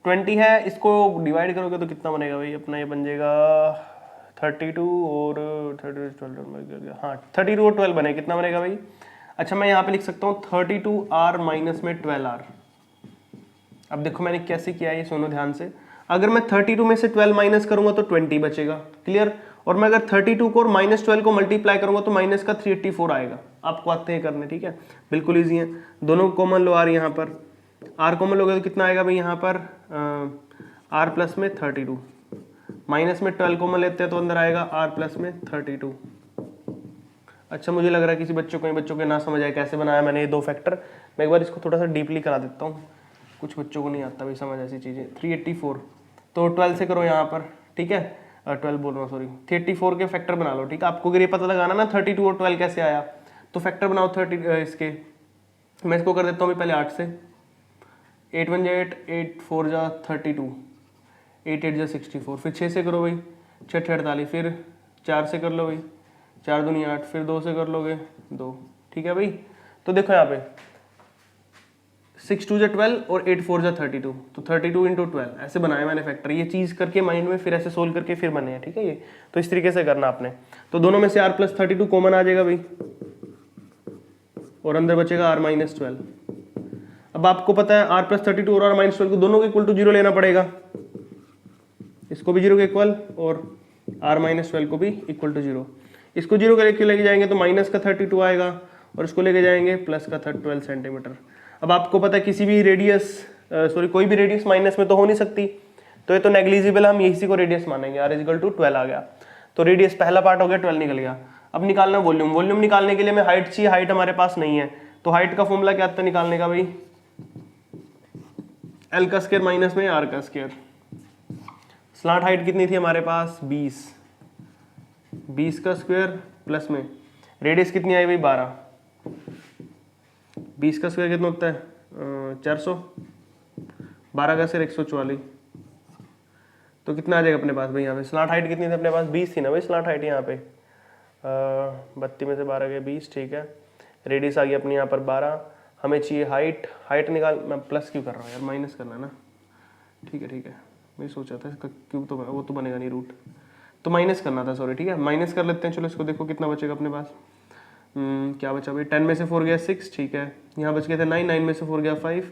20 है, इसको डिवाइड करोगे तो कितना बनेगा भाई अपना, ये बन जाएगा 32 और 32 हाँ 32 और 12 बने, कितना बनेगा भाई। अच्छा मैं यहाँ पे लिख सकता हूँ 32r माइनस में 12r। अब देखो मैंने कैसे किया है, ये सुनो ध्यान से। अगर मैं 32 में से 12 माइनस करूंगा तो 20 बचेगा, क्लियर। और मैं अगर 32 को और माइनस 12 को मल्टीप्लाई करूंगा तो माइनस का 384 आएगा। आपको आते हैं करने, ठीक है, बिल्कुल ईजी है। दोनों कॉमन लो आर, यहाँ पर आर कॉमन लोगे तो कितना आएगा भाई यहाँ पर आर प्लस में 32, माइनस में 12 कॉमन लेते हैं तो अंदर आएगा आर प्लस में 32। अच्छा मुझे लग रहा है किसी बच्चों के ना समझ आए कैसे बनाया मैंने ये दो फैक्टर। मैं एक बार इसको थोड़ा सा डीपली करा देता हूँ, कुछ बच्चों को नहीं आता भाई समझ ऐसी चीज़ें। 384 तो 12 से करो यहाँ पर, ठीक है, 12 बोल रहा हूँ सॉरी, 384 के फैक्टर बना लो, ठीक है। आपको अगर ये पता लगाना ना 32 और 12 कैसे आया, तो फैक्टर बनाओ 30 इसके। मैं इसको कर देता हूँ पहले 8 से, 8 1 जा 8, 8 4 जा 32, 8 8 जा 64, फिर 6 से करो भाई, 6 6 48, फिर 4 से कर लो भाई, 4 दूनी 8, फिर 2 से कर लोगे 2, ठीक है भाई। तो देखो यहाँ पे 6 2 जा 12 और 8 4 जा 32, तो 32 इंटू 12 ऐसे बनाया मैंने फैक्टर। ये चीज़ करके माइंड में फिर ऐसे सोल्व करके फिर बने हैं, ठीक है। ये तो इस तरीके से करना आपने। तो दोनों में से r प्लस 32 कॉमन आ जाएगा भाई, और अंदर बचेगा r माइनस 12। अब आपको पता है r प्लस 32 और r माइनस 12 को दोनों को इक्वल टू 0 लेना पड़ेगा, इसको भी 0 के इक्वल और r माइनस 12 को भी इक्वल टू 0। इसको 0 के लेके जाएंगे तो माइनस का 32 आएगा, और इसको लेके जाएंगे प्लस का 12 सेंटीमीटर। अब आपको पता है किसी भी रेडियस कोई भी रेडियस माइनस में तो हो नहीं सकती, तो ये तो नेग्लिजिबल, हम इसी को रेडियस मानेंगे। r इक्वल टू 12 आ गया, तो रेडियस पहला पार्ट हो गया, 12 निकल गया। अब निकालना वॉल्यूम। वॉल्यूम निकालने के लिए हमें हाइट चाहिए, हाइट हमारे पास नहीं है, तो हाइट का फॉर्मूला क्या आता है निकालने का भाई, L का स्क्वायर माइनस में R का स्क्वायर। स्लांट हाइट कितनी थी हमारे पास 20, 20 का स्क्वायर प्लस में रेडियस कितनी आई भाई 12, 20 का स्क्वायर कितना होता है 400, 12 का स्क्वायर 144, तो कितना आ जाएगा अपने पास भाई यहाँ पे। स्लांट हाइट कितनी थी अपने पास 20 थी ना भाई स्लांट हाइट, यहाँ पे 32 में से 12 गए 20, ठीक है। रेडियस आ गई अपनी यहाँ पर 12, हमें चाहिए हाइट। हाइट निकाल, मैं प्लस क्यों कर रहा हूँ यार, माइनस करना है ना, ठीक है। मैं सोचा था इसका क्यों, तो वो तो बनेगा नहीं रूट, तो माइनस करना था सॉरी, ठीक है। माइनस कर लेते हैं, चलो इसको देखो कितना बचेगा अपने पास। क्या बचा भाई, 10 में से 4 गया 6, ठीक है। यहाँ बच गए थे 9, 9 में से 4 गया 5,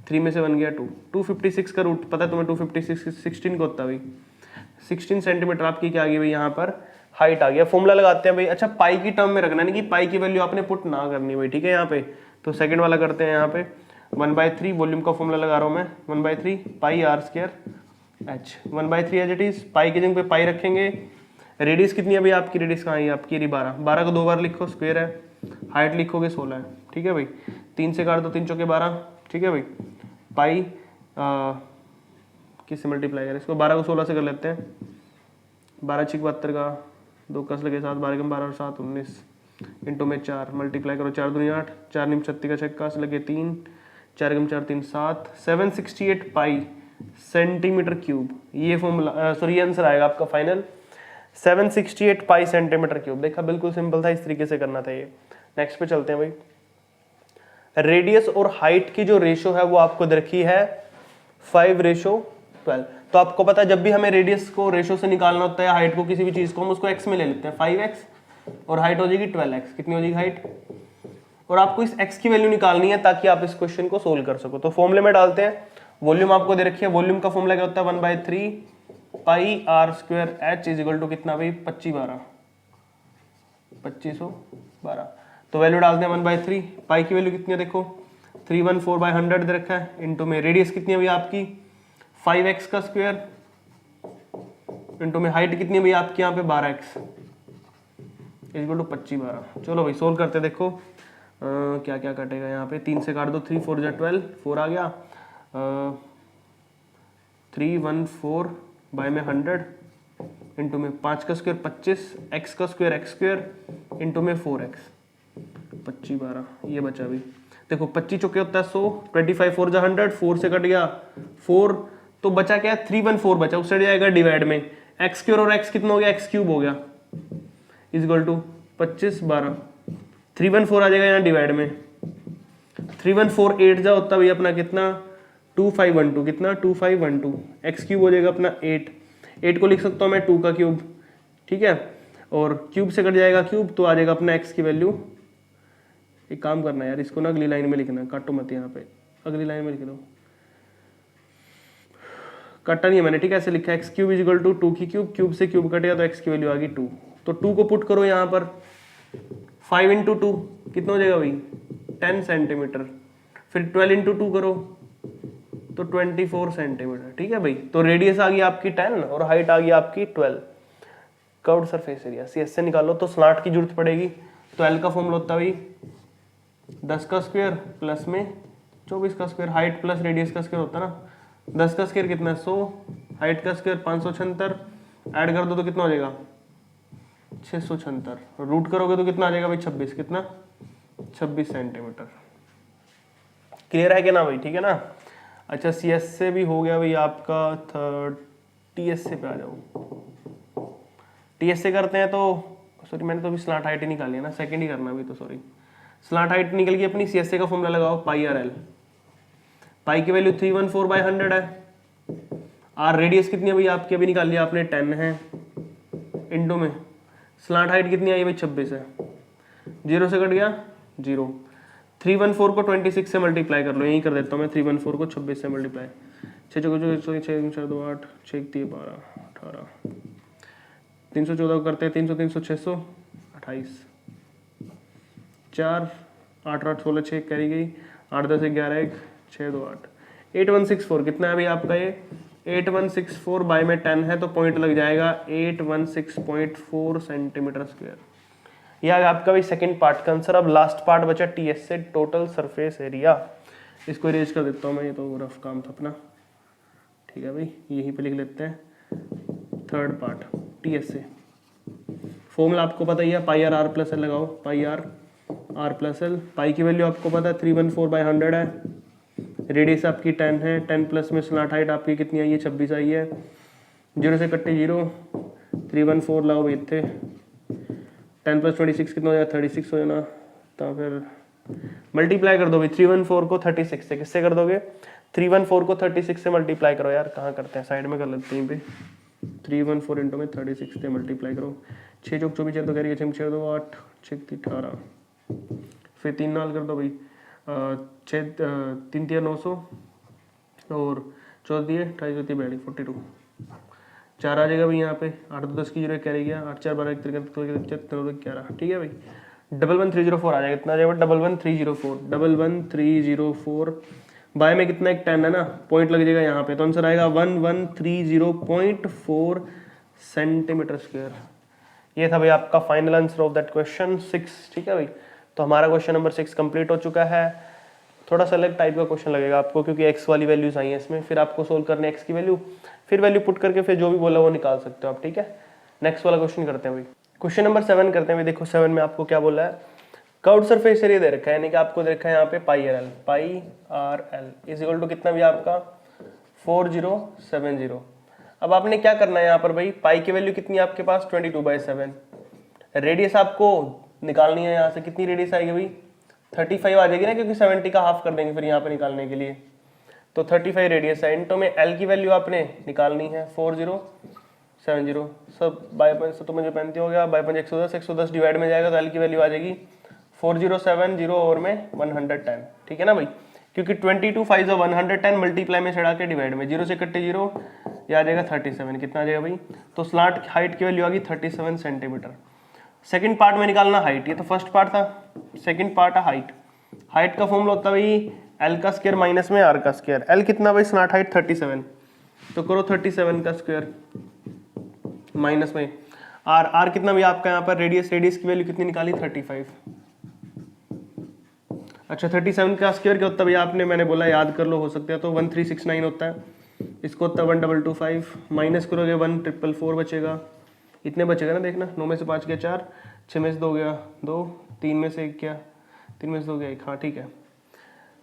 3 में से 1 गया 2, 256 का रूट पता है तुम्हें, 256 16 को होता है भाई, 16 सेंटीमीटर आपकी क्या आ गई भाई यहाँ पर हाइट आ गया। फॉर्मूला लगाते हैं भाई। अच्छा पाई की टर्म में रखना, नहीं कि पाई की वैल्यू आपने पुट ना करनी भाई, ठीक है। यहाँ पे तो सेकंड वाला करते हैं, यहाँ पे 1/3 वॉल्यूम का फॉर्मूला लगा रहा हूँ मैं, 1/3 pi r square h, 1/3 as it is, pi की जगह पे पाई रखेंगे। रेडियस कितनी है भाई आपकी, रेडियस कहाँ है आपकी, 12, 12 को 2 बार लिखो स्क्वायर है, हाइट लिखोगे 16 है, ठीक है भाई। 3 से काट दो, 3 चौके 12, ठीक है भाई। पाई किससे मल्टीप्लाई करें इसको, 12 को 16 से कर लेते हैं, 12 6 72 का 2 कस लगे 7, 12 कम 12 और 7 19, इंटू में 4 मल्टीप्लाई करो, 4 दूनी 8, 4 निम 36 का 6 कस लगे 3, 4 कम 4 3 7, 768 पाई सेंटीमीटर क्यूब। ये फॉर्मूला सॉरी ये आंसर आएगा आपका फाइनल 768 पाई सेंटीमीटर क्यूब। देखा बिल्कुल सिंपल था, इस तरीके से करना था ये। नेक्स्ट पे चलते हैं भाई। रेडियस और हाइट की जो रेशो है वो आपको रखी है 5:12। तो आपको पता है जब भी हमें रेडियस को रेशो से निकालना होता है, हाइट को किसी भी चीज को, हम उसको x में ले लेते हैं, 5x और हाइट हो जाएगी 12x। कितनी हो जाएगी हाइट, और आपको इस x की वैल्यू निकालनी है ताकि आप इस क्वेश्चन को सोल्व कर सको। तो फॉर्मूले में डालते हैं, वॉल्यूम आपको दे रखी है, वॉल्यूम का फॉर्मूला क्या होता है 1/3 pi r square h is equal to कितना भाई 2512। तो वैल्यू डालते हैं 1/3, पाई की वैल्यू कितनी है देखो 314/100 दे रखा है, इंटू में रेडियस कितनी है भाई आपकी 5x का स्क्वायर, इंटू में हाइट कितनी है भाई आपकी यहाँ पे 12x इक्वल टू 2512। चलो भाई सोल्व करते हैं, देखो क्या क्या कटेगा यहाँ पे, 3 से काट दो, 3 4 जा 12, 4 आ गया, 314 बाय में 100 इंटू में 5 का स्क्वायर 25, x का स्क्वायर x स्क्वायर इंटू में 4x, 25 12 ये बचा भी। देखो 25 चौके होता है 100, 25 4 जा 100, 4 से कट गया 4, तो बचा क्या 314 बचा, उससे जाएगा डिवाइड में x स्क्वायर और x कितना हो गया x क्यूब हो गया इज इक्वल टू 25 12, 314 आ जाएगा यहाँ डिवाइड में, 314 8 जा होता भैया अपना कितना 2512, कितना 2512, x क्यूब हो जाएगा अपना 8 को लिख सकता हूँ मैं 2 का क्यूब, ठीक है, और क्यूब से कट जाएगा क्यूब तो आ जाएगा अपना x की वैल्यू। एक काम करना है यार, इसको ना अगली लाइन में लिखना, काटो मत यहाँ पे, अगली लाइन में लिख लो, काटा नहीं है मैंने, ठीक है, ऐसे लिखा है x cube is equal to 2 की क्यूब, क्यूब से क्यूब कटेगा तो x की वैल्यू आ गई 2, तो 2 को पुट करो यहाँ पर, 5 इंटू 2 कितना हो जाएगा भाई 10 सेंटीमीटर, फिर 12 इंटू 2 करो तो 24 सेंटीमीटर, ठीक है भाई। तो रेडियस आ गई आपकी 10 और हाइट आ गई आपकी 12। कर्व्ड सरफेस एरिया CS से निकालो तो स्लॉट की जरूरत पड़ेगी, तो L का फॉर्मूला होता है भाई 10 का स्क्वायर प्लस में 24 का स्क्वायर, हाइट प्लस रेडियस का स्क्वायर होता है ना, 10 का स्क्वायर कितना 100, हाइट का स्क्वायर 576, ऐड कर दो तो कितना हो जाएगा 676, रूट करोगे तो कितना आ जाएगा भाई 26, कितना 26 सेंटीमीटर। क्लियर है कि ना भाई, ठीक है ना। अच्छा CS से भी हो गया भाई आपका, थर्ड TS से पे आ जाओ, TS से करते हैं तो सॉरी मैंने तो अभी स्लॉट हाइट ही निकाली है ना, सेकंड ही करना अभी तो, सॉरी स्लॉट हाइट निकल गई अपनी, CSA का फॉर्मूला लगाओ पाई आर एल, पाई की वैल्यू 314 बाय 100 है, आर रेडियस कितनी है भाई आपकी अभी निकाल लिया आपने 10 है, इंटू में स्लॉट हाइट कितनी आई भाई 26 है, 0 से कट गया 0, 314 को 26 से मल्टीप्लाई कर लो, यही कर देता हूँ मैं, 314 को 26 से मल्टीप्लाई, 6 6 2 8 6 3 12 18, 314 को करते हैं 300 300 600 28, 4 8 8 16 6 कैरी गई, 8 10 11 1 6 2 8, 8164 कितना है अभी आपका ये 8164 बाय में 10 है तो पॉइंट लग जाएगा 816.4 सेंटीमीटर स्क्वायर। यह है आपका भी सेकंड पार्ट का आंसर। अब लास्ट पार्ट बचा TS से, टोटल सरफेस एरिया, इसको इरेज कर देता हूँ मैं, ये तो रफ काम था अपना, ठीक है भाई, यहीं पे लिख लेते हैं थर्ड पार्ट TS से। फॉर्मूला आपको पता ही है, पाई आर प्लस एल लगाओ, पाई आर प्लस एल, पाई की वैल्यू आपको पता है 314 बाय 100 है, रेडियस आपकी 10 है, 10 प्लस में स्लॉट हाइट आपकी कितनी आई है 26 आई है, 0 से कट्टे 0, 314 लाओ भाई थे, 10 प्लस 26 कितना हो जाएगा 36 हो जाना, तो फिर मल्टीप्लाई कर दो भाई 314 को 36 से, किससे कर दोगे 314 को 36 से मल्टीप्लाई करो यार, कहाँ करते हैं साइड में कर लेते हैं पे, 314 इंटू में 36 से मल्टीप्लाई करो, 6 चौक 24 तो कह रही है 6 2 8 6 18, फिर 3 नाल कर दो भाई 6 3 3 900 और 14 दिए 28 42 4 आ जाएगा भाई यहाँ पे, 8 2 10 की 0 कैरी गया, 8 4 12 11, ठीक है भाई 11304 आ जाएगा, कितना आ जाएगा 11304 बाय में कितना एक 10 है ना, पॉइंट लग जाएगा यहाँ पे, तो आंसर आएगा 1130.4 सेंटीमीटर स्क्वायर। ये था भाई आपका final answer of that question 6, ठीक है भाई। तो हमारा क्वेश्चन नंबर 6 कंप्लीट हो चुका है। थोड़ा सा अलग टाइप का क्वेश्चन लगेगा आपको क्योंकि एक्स वाली वैल्यूज आई हैं इसमें, फिर आपको सोल्व करने एक्स की वैल्यू, फिर वैल्यू पुट करके फिर जो भी बोला वो निकाल सकते हो आप, ठीक है। नेक्स्ट वाला क्वेश्चन करते हैं भाई, क्वेश्चन नंबर 7 करते हैं भाई। देखो 7 में आपको क्या बोला है, कर्व्ड सरफेस एरिया दे रखा है, यानी कि आपको दे रखा है यहाँ पे pi R L is equal to कितना भी आपका 4070। अब आपने क्या करना है यहाँ पर भाई, पाई की वैल्यू कितनी है आपके पास 22/7, रेडियस आपको निकालनी है, यहाँ से कितनी रेडियस आएगी भाई 35 आ जाएगी ना, क्योंकि 70 का हाफ कर देंगे फिर यहाँ पे निकालने के लिए, तो 35 रेडियस है। इंटो में एल की वैल्यू आपने निकालनी है 4070, सब बाय 5 तो मुझे 35 हो गया, बाय 5 110 डिवाइड में जाएगा तो एल की वैल्यू आ जाएगी 4070 और में 110, ठीक है ना भाई, क्योंकि 22 5 110 मल्टीप्लाई में चढ़ा के डिवाइड में 0 से कट्टे 0, ये आ जाएगा 37, कितना आ जाएगा भाई, तो स्लॉट हाइट की वैल्यू आ गई 37 सेंटीमीटर। सेकंड पार्ट में निकालना हाइट, ये तो फर्स्ट पार्ट था, सेकंड पार्ट है हाइट। हाइट का फॉर्मूला होता है भाई एल का स्क्वायर माइनस में आर का स्क्वायर, एल कितना भाई स्लॉट हाइट 37, तो करो 37 का स्क्वायर माइनस में आर कितना भी आपका यहाँ पर रेडियस की वैल्यू कितनी निकाली 35, अच्छा 37 का स्क्वायर क्या होता है भैया, आपने मैंने बोला याद कर लो, हो सकता है तो 1369 होता है। इसको होता है 1225, माइनस करोगे 1444 बचेगा, इतने बचेगा ना, देखना 9 में से 5 गया 4, 6 में से 2 गया 2, 3 में से 1 गया, 3 में से 2 गया 1, हाँ ठीक है।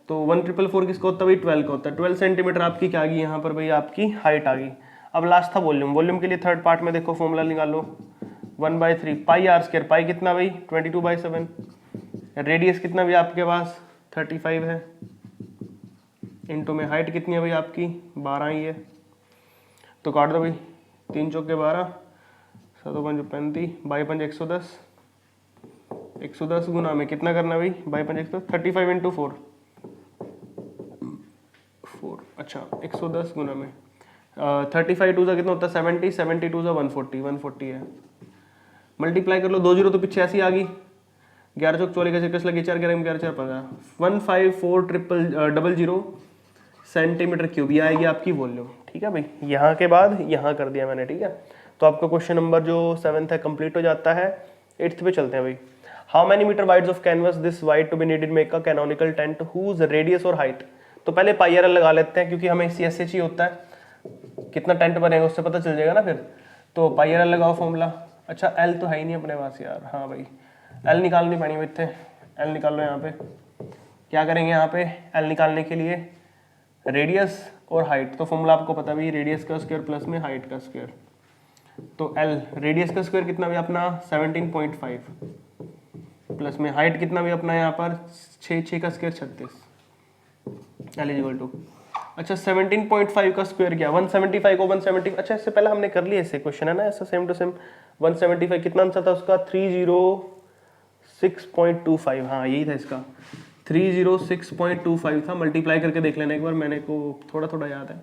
तो 1444 किसका होता है भाई, 12 का होता है। 12 सेंटीमीटर आपकी क्या आ गई यहाँ पर भाई, आपकी हाइट आ गई। अब लास्ट था वॉल्यूम। वॉल्यूम के लिए थर्ड पार्ट में देखो फॉर्मूला निकालो, 1/3 पाई आर स्क्वायर, पाई कितना भाई 22/7, रेडियस कितना भी आपके पास 35 है, इनटू में हाइट कितनी है भाई आपकी 12 ही है। तो काट दो भाई, 3 चौके 12, 7 5 35, बाई 5 110, 110 गुना में कितना करना भाई, बाई 5 110, 35 इंटू 4, अच्छा 110 गुना में 35 टू सा कितना होता है 70, 70 टू सा 140, 140 है। मल्टीप्लाई कर लो, 2 जीरो तो पीछे ऐसी आ गई, 11 चौक 44 का 6 लगे 4 11 11 4 15, 154,000 सेंटीमीटर क्यूब, ये आएगी आपकी वॉल्यूम। ठीक है भाई, यहाँ के बाद यहाँ कर दिया मैंने, ठीक है। तो आपका क्वेश्चन नंबर जो 7th है कंप्लीट हो जाता है। 8th पे चलते हैं भाई। How many meter wides of canvas this wide to be needed make a canonical tent whose radius और हाइट। तो पहले पाई आर लगा लेते हैं, क्योंकि हमें CSH ही होता है, कितना टेंट बनेगा उससे पता चल जाएगा ना फिर। तो पाई आर लगाओ फॉर्मूला। अच्छा एल तो है ही नहीं अपने पास यार, हाँ भाई एल निकालनी पड़ी भाई, थे एल निकाल लो। यहाँ पे क्या करेंगे, यहाँ पे एल निकालने के लिए रेडियस और हाइट, तो फॉर्मूला आपको पता भी, रेडियस का स्क्वायर प्लस में हाइट का स्क्वायर। तो एल रेडियस का स्क्वायर कितना भी अपना 17.5 प्लस में हाइट कितना भी अपना यहाँ पर 6 का स्क्वायर 36, एल इक्वल टू, अच्छा 17.5 का स्क्वायर क्या 175 को 170, अच्छा इससे पहले हमने कर लिया ऐसे क्वेश्चन है ना, ऐसा सेम टू सेम 175 कितना आंसर था उसका 306.25, हाँ यही था इसका 306.25 था। मल्टीप्लाई करके देख लेना एक बार, मैंने को थोड़ा थोड़ा याद है।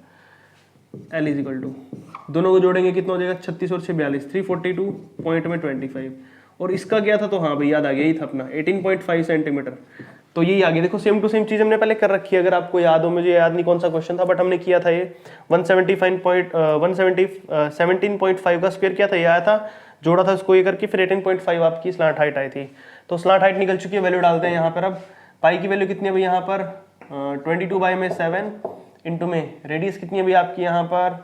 एल इज इक्वल टू, दोनों को जोड़ेंगे कितना हो जाएगा 36 और 6 42, 342 पॉइंट में 25, और इसका क्या था तो हाँ भाई याद आ गया, यही था अपना 18.5 सेंटीमीटर। तो यही आ गया, देखो सेम टू सेम चीज हमने पहले कर रखी है, अगर आपको याद हो, मुझे याद नहीं कौन सा क्वेश्चन था, बट हमने किया था ये 17.5 का स्क्वायर किया था, ये आया था, जोड़ा था उसको ये करके, फिर 18.5 आपकी स्लांट हाइट आई थी। तो स्लांट हाइट निकल चुकी है, वैल्यू डालते हैं यहाँ पर। अब पाई की वैल्यू कितनी है भाई यहाँ पर 22/7 इंटू में रेडियस कितनी है भाई आपकी यहाँ पर,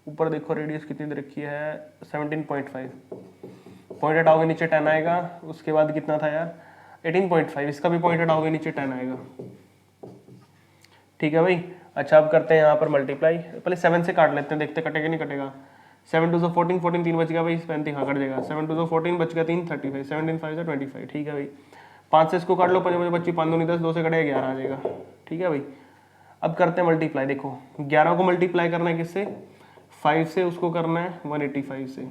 ऊपर देखो रेडियस कितनी दे रखी है 17.5, पॉइंट हटाओगे नीचे 10 आएगा, उसके बाद कितना था यार 18.5, इसका भी पॉइंट हटाओगे नीचे 10 आएगा, ठीक है भाई। अच्छा अब करते हैं यहाँ पर मल्टीप्लाई, पहले 7 से काट लेते हैं, देखते कटेगा नहीं कटेगा। 7 2 14, 14 3 बच गया भाई, 35 हाँ कट जाएगा, 7 2 14 बच गया 3 35, 17 5 से 25, ठीक है भाई। 5 से इसको काट लो, 5 25 5 2 10, 2 से कटेगा 11 आ जाएगा, ठीक है भाई। अब करते हैं मल्टीप्लाई, देखो 11 को मल्टीप्लाई करना है किससे 5 से, उसको करना है 185 से,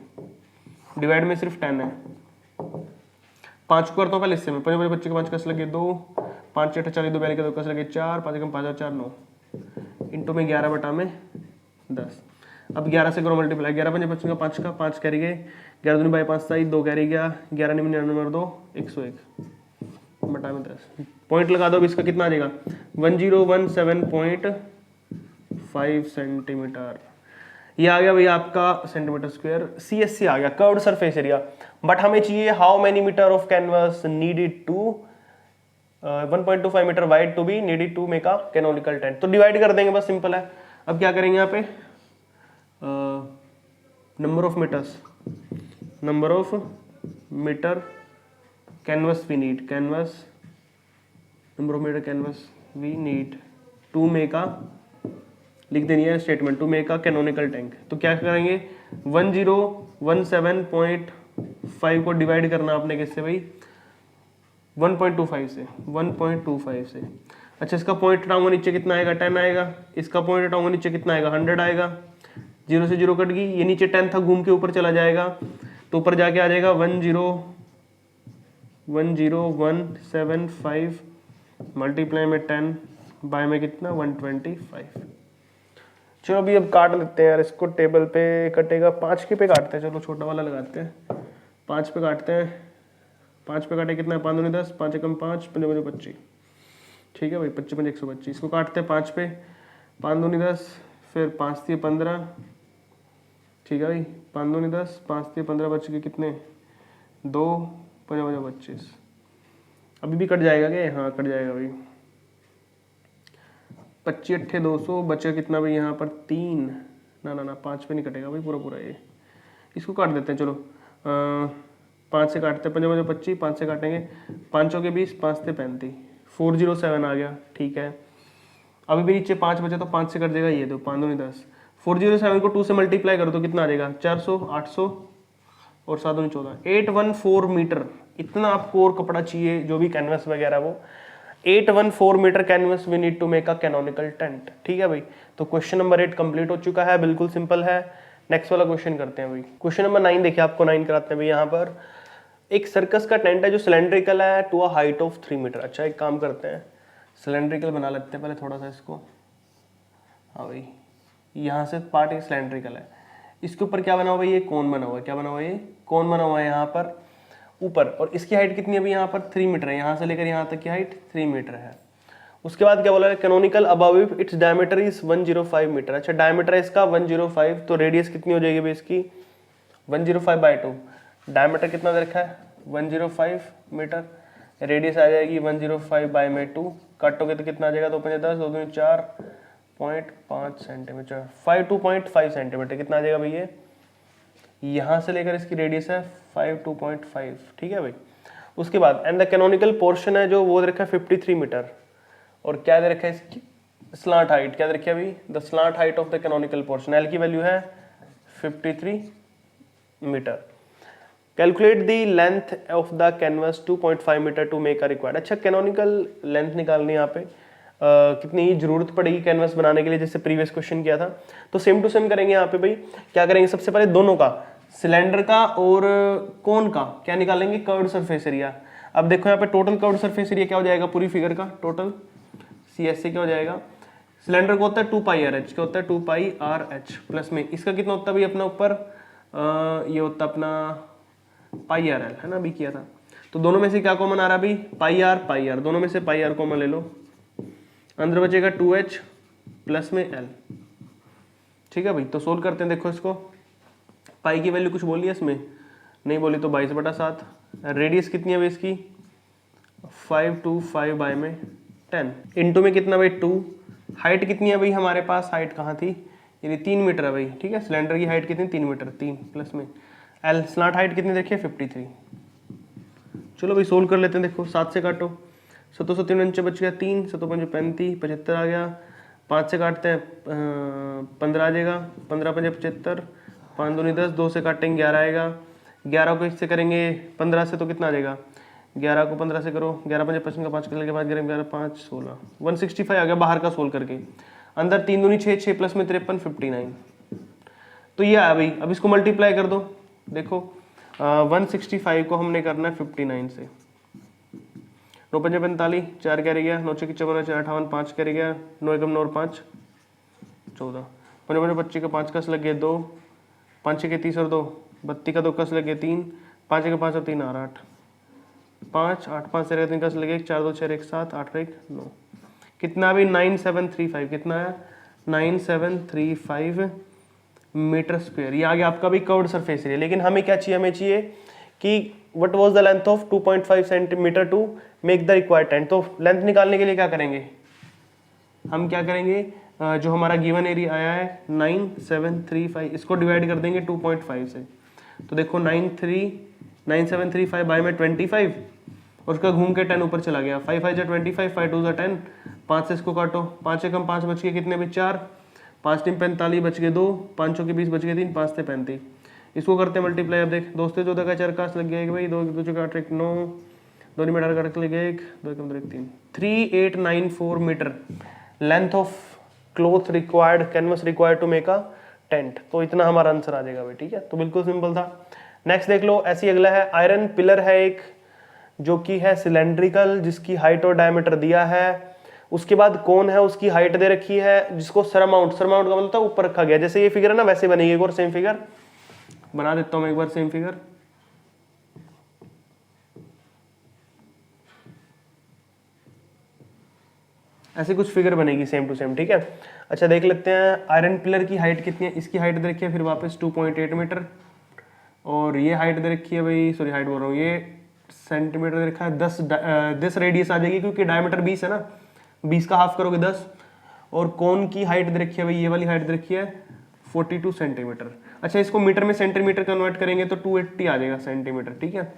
डिवाइड में सिर्फ 10 है। 5 को करता हूँ पहले इससे में, 5 बच्चे के 5 कस लगे 2, 5 6 40 2 के 2 कस लगे 4, 5 कम 5 4 9, इंटू में 11 बटा में 10। अब 11 से करो मल्टीप्लाई, 11 5 25 का 5 का 5 कैरी गए, 11 दूनी बाई 5 साई 2 कैरी गया, 11 99 2 101 बटा में 10, पॉइंट लगा दो। अब इसका कितना आ जाएगा 1017.5 सेंटीमीटर, ये आ गया भाई आपका सेंटीमीटर स्क्वायर। CSC आ गया, कर्व्ड सरफेस एरिया। बट हमें चाहिए how many meter of canvas needed to 1.25 meter wide to be needed to make a canonical tent. तो डिवाइड कर देंगे, बस सिंपल है। अब क्या करेंगे यहाँ पे number of meters, number of meter canvas we need, canvas number of meter canvas we need to make a, लिख देनी है statement, to make a canonical tank. तो क्या करेंगे 1017.5 को डिवाइड करना आपने किससे भाई 1.25 से, 1.25 से। अच्छा इसका पॉइंट हटाऊंगा नीचे कितना आएगा 10 आएगा, इसका पॉइंट हटाऊंगा नीचे कितना आएगा 100 आएगा, 0 से 0 कट गई, ये नीचे 10 था घूम के ऊपर चला जाएगा, तो ऊपर जाके आ जाएगा 10175 मल्टीप्लाई में 10 बाय में कितना 125। चलो अभी अब काट लेते हैं यार इसको, टेबल पे कटेगा 5 के पे काटते हैं, चलो छोटा वाला लगाते हैं, 5 पे काटते हैं। 5 पे काटे कितना है 5 दूनी 10, 5 एकम 5 5 25 25, ठीक है भाई 25 5 125, इसको काटते हैं 5 पे, 5 दूनी 10, फिर 5 3 15, ठीक है भाई 5 दूनी 10, 5 3 15 बच के कितने 2 5 25, अभी भी कट जाएगा क्या, हाँ कट जाएगा भाई, 25 अट्ठे 200, बचे कितना भाई यहाँ पर 3, ना 5 पे नहीं कटेगा भाई पूरा ये, इसको काट देते हैं चलो। 5 से काटते हैं, 5 25, 5 से काटेंगे, 5 के 20, 5 से 35, 407 आ गया। ठीक है, अभी भी नीचे 5 बचे तो 5 से कट जाएगा ये, दो 5 दूनी 10, 407 को 2 से मल्टीप्लाई करो तो कितना आ जाएगा 400, 800 और 7 दूनी 14, 814 मीटर। इतना आपको और कपड़ा चाहिए जो भी कैनवस वगैरह वो 814 meter canvas we need to make a canonical tent. ठीक है भाई, तो क्वेश्चन नंबर 8 कंप्लीट हो चुका है, बिल्कुल सिंपल है। नेक्स्ट वाला क्वेश्चन करते हैं भाई। क्वेश्चन नंबर 9 देखिए, आपको 9 कराते हैं भाई। यहाँ पर एक सर्कस का टेंट है जो सिलेंड्रिकल है to a height of 3 meter. अच्छा एक काम करते हैं, सिलेंड्रिकल बना लेते हैं पहले थोड़ा सा इसको। हाँ भाई, यहाँ से पार्ट एक सिलेंड्रिकल है, इसके ऊपर क्या बना हुआ है, ये कोन बना हुआ है। क्या बना हुआ है, ये कोन बना हुआ है यहाँ पर ऊपर, और इसकी हाइट कितनी है भाई, यहाँ पर 3 मीटर है, यहाँ से लेकर यहाँ तक की हाइट 3 मीटर है। उसके बाद क्या बोला है, canonical above if it's diameter is 105 meter. अच्छा डायमीटर है इसका 105, तो रेडियस कितनी हो जाएगी भाई इसकी 105/2। डायमीटर कितना दे रखा है 105 मीटर, रेडियस आ जाएगी 105/2, काटोगे तो कितना आ जाएगा, 2 5 10, 2 दूनी 4.5 सेंटीमीटर, 52.5 सेंटीमीटर। कितना आ जाएगा भाई ये, यहाँ से लेकर इसकी रेडियस है 52.5। ठीक है भाई, उसके बाद एंड द कैनोनिकल पोर्शन है जो वो दे रखा है 53 मीटर, और क्या दे रखा है इसकी स्लांट हाइट, क्या दे रखी है अभी, the slant height of the canonical portion, l की वैल्यू है 53 meter. Calculate the length of the canvas 2.5 meter to make a required. अच्छा कैनोनिकल लेंथ निकालनी यहाँ पे कितनी जरूरत पड़ेगी कैनवस बनाने के लिए, जैसे प्रीवियस क्वेश्चन किया था, तो सेम टू सेम करेंगे यहाँ पे भाई। क्या करेंगे, सबसे पहले दोनों का, सिलेंडर का और कोन का क्या निकालेंगे, कर्व्ड सरफेस एरिया। अब देखो यहाँ पे टोटल कर्व्ड सरफेस एरिया क्या हो जाएगा पूरी फिगर का, टोटल CS से क्या हो जाएगा, सिलेंडर को होता है 2πRH, क्या होता है 2πRH, प्लस में इसका कितना होता है भाई अपना ऊपर, ये होता है अपना πRL है ना, अभी किया था। तो दोनों में से क्या कॉमन आ रहा है भाई, πR, दोनों में से πR कॉमन ले लो, अंदर बचेगा 2H प्लस में L। ठीक है भाई, तो सोल्व करते हैं। देखो इसको, पाई की वैल्यू कुछ बोली है इसमें, नहीं बोली तो 22/7। रेडियस कितनी है भाई इसकी 525/10, इंटू में कितना भाई 2। हाइट कितनी है भाई हमारे पास, हाइट कहाँ थी, यानी 3 मीटर है भाई। ठीक है, सिलेंडर की हाइट कितनी 3 मीटर, 3 प्लस में L, स्लॉट हाइट कितनी देखिए 53। चलो भाई सोल्व कर लेते हैं। देखो 7 से काटो, 7 से 3 बच गया 3, 7 5 35, 75 आ गया। 5 से काटते हैं 15 आ जाएगा, 15 5 75, 5 दूनी 10, 2 से काटेंगे 11 आएगा। 11 को इससे करेंगे 15 से तो कितना आ जाएगा, 11 को 15 से करो, 11 5 55 का 5 करने के बाद 11 5 16, 165 आ गया बाहर का सोल्व करके। अंदर 3 दूनी 6, 6 प्लस में 53, 59। तो ये आया भाई, अब इसको मल्टीप्लाई कर दो। देखो 165 को हमने करना है 59 से, 9 5 45, 4 क्या रह गया, 9 6 54, 4 58, 5 क्या रह गया, 9 1 9 5 14, 5 5 25 का 5 कस लग गए 2, 5 6 30 और 2 32 का 2 कस लग गए 3, 5 1 5 और 3 8 5 8 5 से 3 कस लगे 4 2 6 1 7 8 1 9, कितना भी 9735, कितना है 9735 मीटर स्क्वायर। ये आ गया आपका भी कर्व्ड सरफेस एरिया। लेकिन हमें क्या चाहिए, हमें चाहिए कि what was the length of 2.5 centimeter to make the required tent. तो लेंथ निकालने के लिए क्या करेंगे, हम क्या करेंगे, जो हमारा गिवन एरिया आया है 9735, इसको डिवाइड कर देंगे 2.5 से। तो देखो 9735 बाय में 25, और उसका घूम के 10 ऊपर चला गया, 5 5 जा 25, 5 2 जा 10, 5 से इसको काटो, 5 से कम 5 बच गए कितने भी 4, 5 3 45 बच गए 2, 5 के 20 बच गए 3, 5 से 35। इसको करते मल्टीप्लाई। अब देख दोस्तों 14 का 4 कास लग गया एक भाई, 2 2 का 8 9, 2 में 18 का लग गया 1 2 1 3, 3894 meter length of cloth required, canvas required to make a tent. तो इतना हमारा आंसर आ जाएगा भाई। ठीक है, तो बिल्कुल सिंपल था। नेक्स्ट देख लो, ऐसी अगला है, आयरन पिलर है एक जो कि है सिलेंड्रिकल, जिसकी हाइट और डायमीटर दिया है। उसके बाद कौन है, उसकी हाइट दे रखी है, जिसको सरमाउंट, सरमाउंट का मतलब ऊपर रखा गया। जैसे ये फिगर है ना, वैसे बनेगी एक और सेम फिगर बना देता हूं मैं एक बार, सेम फिगर। ऐसे कुछ फिगर बनेगी सेम टू सेम। ठीक है, अच्छा देख लेते हैं आयरन पिलर की हाइट कितनी है। इसकी हाइट दे रखी है फिर वापस 2.8 मीटर, और ये हाइट दे रखी है भाई, सॉरी हाइट बोल रहा हूँ, ये सेंटीमीटर दे रखा है 10 रेडियस आ जाएगी, क्योंकि डायमीटर 20 है ना, 20 का हाफ करोगे 10, और कोन की हाइट दे रखी है भाई, ये वाली हाइट दे रखी है 42 सेंटीमीटर। अच्छा इसको मीटर में सेंटीमीटर कन्वर्ट करेंगे तो 280 आ जाएगा सेंटीमीटर, ठीक है,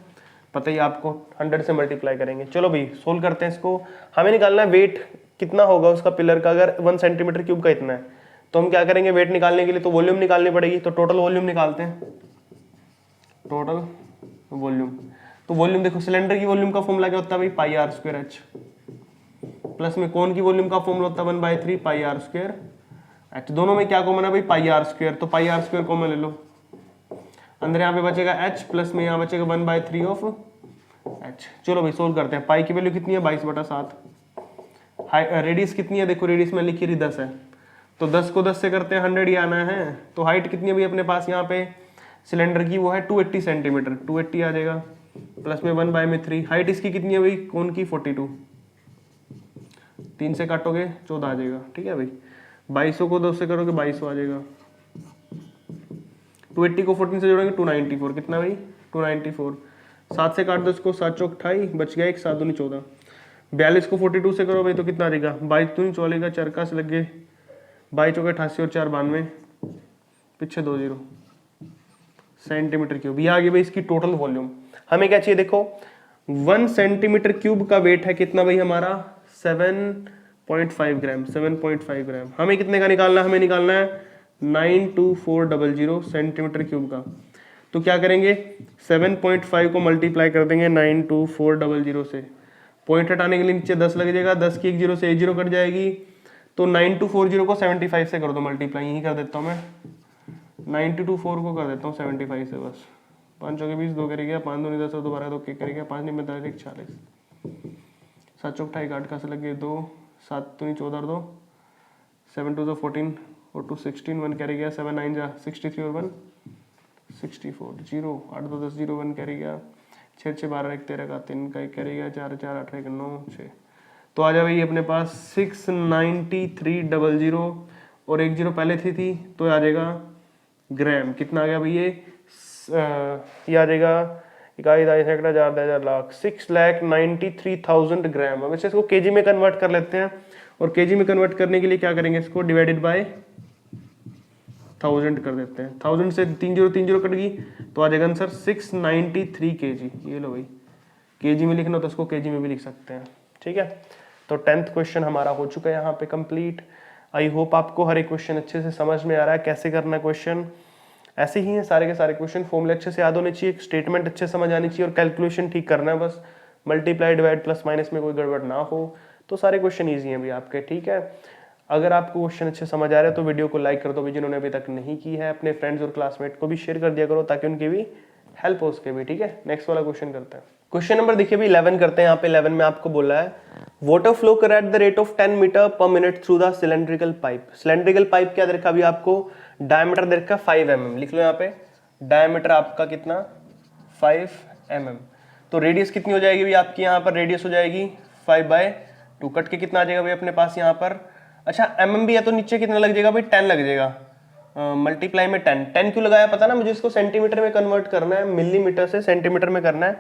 पता ही आपको 100 से मल्टीप्लाई करेंगे। चलो भाई सोल्व करते हैं इसको। हमें निकालना है वेट कितना होगा उसका पिलर का, अगर 1 सेंटीमीटर क्यूब का इतना है तो हम क्या करेंगे, वेट निकालने के लिए तो वॉल्यूम निकालनी पड़ेगी, तो टोटल वॉल्यूम निकालते हैं, टोटल वॉल्यूम। तो वॉल्यूम देखो, सिलेंडर की वॉल्यूम का फॉर्मूला क्या होता है भाई, pi are square H, plus में कोन की वॉल्यूम का फॉर्मूला होता है 1/3 पाई आर स्क्वायर एच। दोनों में क्या कॉमन है भाई, पाई आर स्क्वायर, तो पाई आर स्क्वायर कॉमन ले लो, अंदर यहाँ पे बचेगा एच, प्लस में यहाँ बचेगा 1/3 ऑफ एच। चलो भाई सोल्व करते हैं। पाई की वैल्यू कितनी है 22/7, रेडियस कितनी है, देखो रेडियस में लिखी रही 10 है, तो 10 को 10 से करते हैं 100 ही आना है। तो हाइट कितनी है भाई अपने पास यहाँ पे सिलेंडर की, वो है 280 सेंटीमीटर, 280 आ जाएगा, प्लस में 1/3। हाइट इसकी कितनी है भाई, कोन की 42, 3 से काटोगे 14 आ जाएगा, ठीक है भाई। 2200 को 2 से करोगे 2200 आ जाएगा, 280 को 14 से जोड़ेंगे 294, कितना भाई 294। 7 से काट दो इसको, 7 चौक 28, बच गया 1, 7 दूनी 14। 42 को 42 से करो भाई तो कितना आ जाएगा, 22 दूनी 44 का चरका से लगे 22 चौके 88 और 4 92, पीछे 20 सेंटीमीटर क्यूब। ये आ गई भाई इसकी टोटल वॉल्यूम। हमें क्या चाहिए देखो, 1 सेंटीमीटर क्यूब का वेट है कितना भाई हमारा 7.5 ग्राम, 7.5 ग्राम। हमें कितने का निकालना है, हमें निकालना है 92400 सेंटीमीटर क्यूब का। तो क्या करेंगे, 7.5 को मल्टीप्लाई कर देंगे 92400 से, पॉइंट हटाने के लिए नीचे 10 लग जाएगा, 10 की 1 जीरो से 1 जीरो कट जाएगी, तो 9240 को 75 से कर दो मल्टीप्लाई, यही कर देता हूँ मैं, 9224 को कर देता हूँ 75 से बस। 5 चौके 20, 2 करेगा 5 दूनी 10 और 2 12 2 के करेगा 5 नहीं 45 40, 7 चौक 28 8 का से लगे 2, 7 दूनी 14 और 2, 7 2 14 और 2 16, 1 कैरी गया, 7 9 जा 63 और 1 64, 0 8 2 10 0 1 कैरी गया, 6 6 12 1 13 का 3 का 1 कैरी गया, 4 4 8 1 9 6। तो आ जाए भाई अपने पास 69300 और 1 जीरो पहले थी तो आ जाएगा ग्राम। कितना आ गया भाई ये आ जाएगा इकाई दाई सैकड़ा हजार 10,000 लाख 6,93,000 ग्राम। अब इसको केजी में कन्वर्ट कर लेते हैं, और केजी में कन्वर्ट करने के लिए क्या करेंगे, इसको डिवाइडेड बाय 1000 कर देते हैं। 1000 से 30 कट गई तो आ जाएगा आंसर 693 केजी। ये लो भाई, केजी में लिखना हो तो इसको केजी में भी लिख सकते हैं, ठीक है। तो 10th क्वेश्चन हमारा हो चुका है यहाँ पे कंप्लीट। आई होप आपको हर एक क्वेश्चन अच्छे से समझ में आ रहा है, कैसे करना है क्वेश्चन। ऐसे ही है सारे के सारे क्वेश्चन, फॉर्मूले अच्छे से याद होने चाहिए, स्टेटमेंट अच्छे समझ आनी चाहिए और कैलकुलेशन ठीक करना है बस, मल्टीप्लाई डिवाइड प्लस माइनस में कोई गड़बड़ ना हो, तो सारे क्वेश्चन ईजी हैं भी आपके, ठीक है। अगर आपको क्वेश्चन अच्छे समझ आ रहे हैं तो वीडियो को लाइक कर दो भी, जिन्होंने अभी तक नहीं की है अपने फ्रेंड्स और क्लासमेट को भी शेयर कर दिया करो ताकि उनकी भी हेल्प हो उसके भी, ठीक है। नेक्स्ट वाला क्वेश्चन करते हैं। क्वेश्चन नंबर देखिए भी 11 करते हैं। यहाँ पे 11 में आपको बोला है वाटर फ्लो कर at the rate of 10 meter per minute through the cylindrical pipe. Cylindrical pipe क्या दे रखा अभी आपको, डायमीटर दे रखा 5 mm, लिख लो यहाँ पे डायमीटर आपका कितना 5 mm। तो रेडियस कितनी हो जाएगी भाई आपकी, यहाँ पर रेडियस हो जाएगी 5/2, कट के कितना आ जाएगा भाई अपने पास यहाँ पर, अच्छा mm भी है तो नीचे कितना लग जाएगा भाई 10 लग जाएगा, मल्टीप्लाई में 10 क्यों लगाया पता ना मुझे, इसको सेंटीमीटर में कन्वर्ट करना है, मिलीमीटर से सेंटीमीटर में करना है,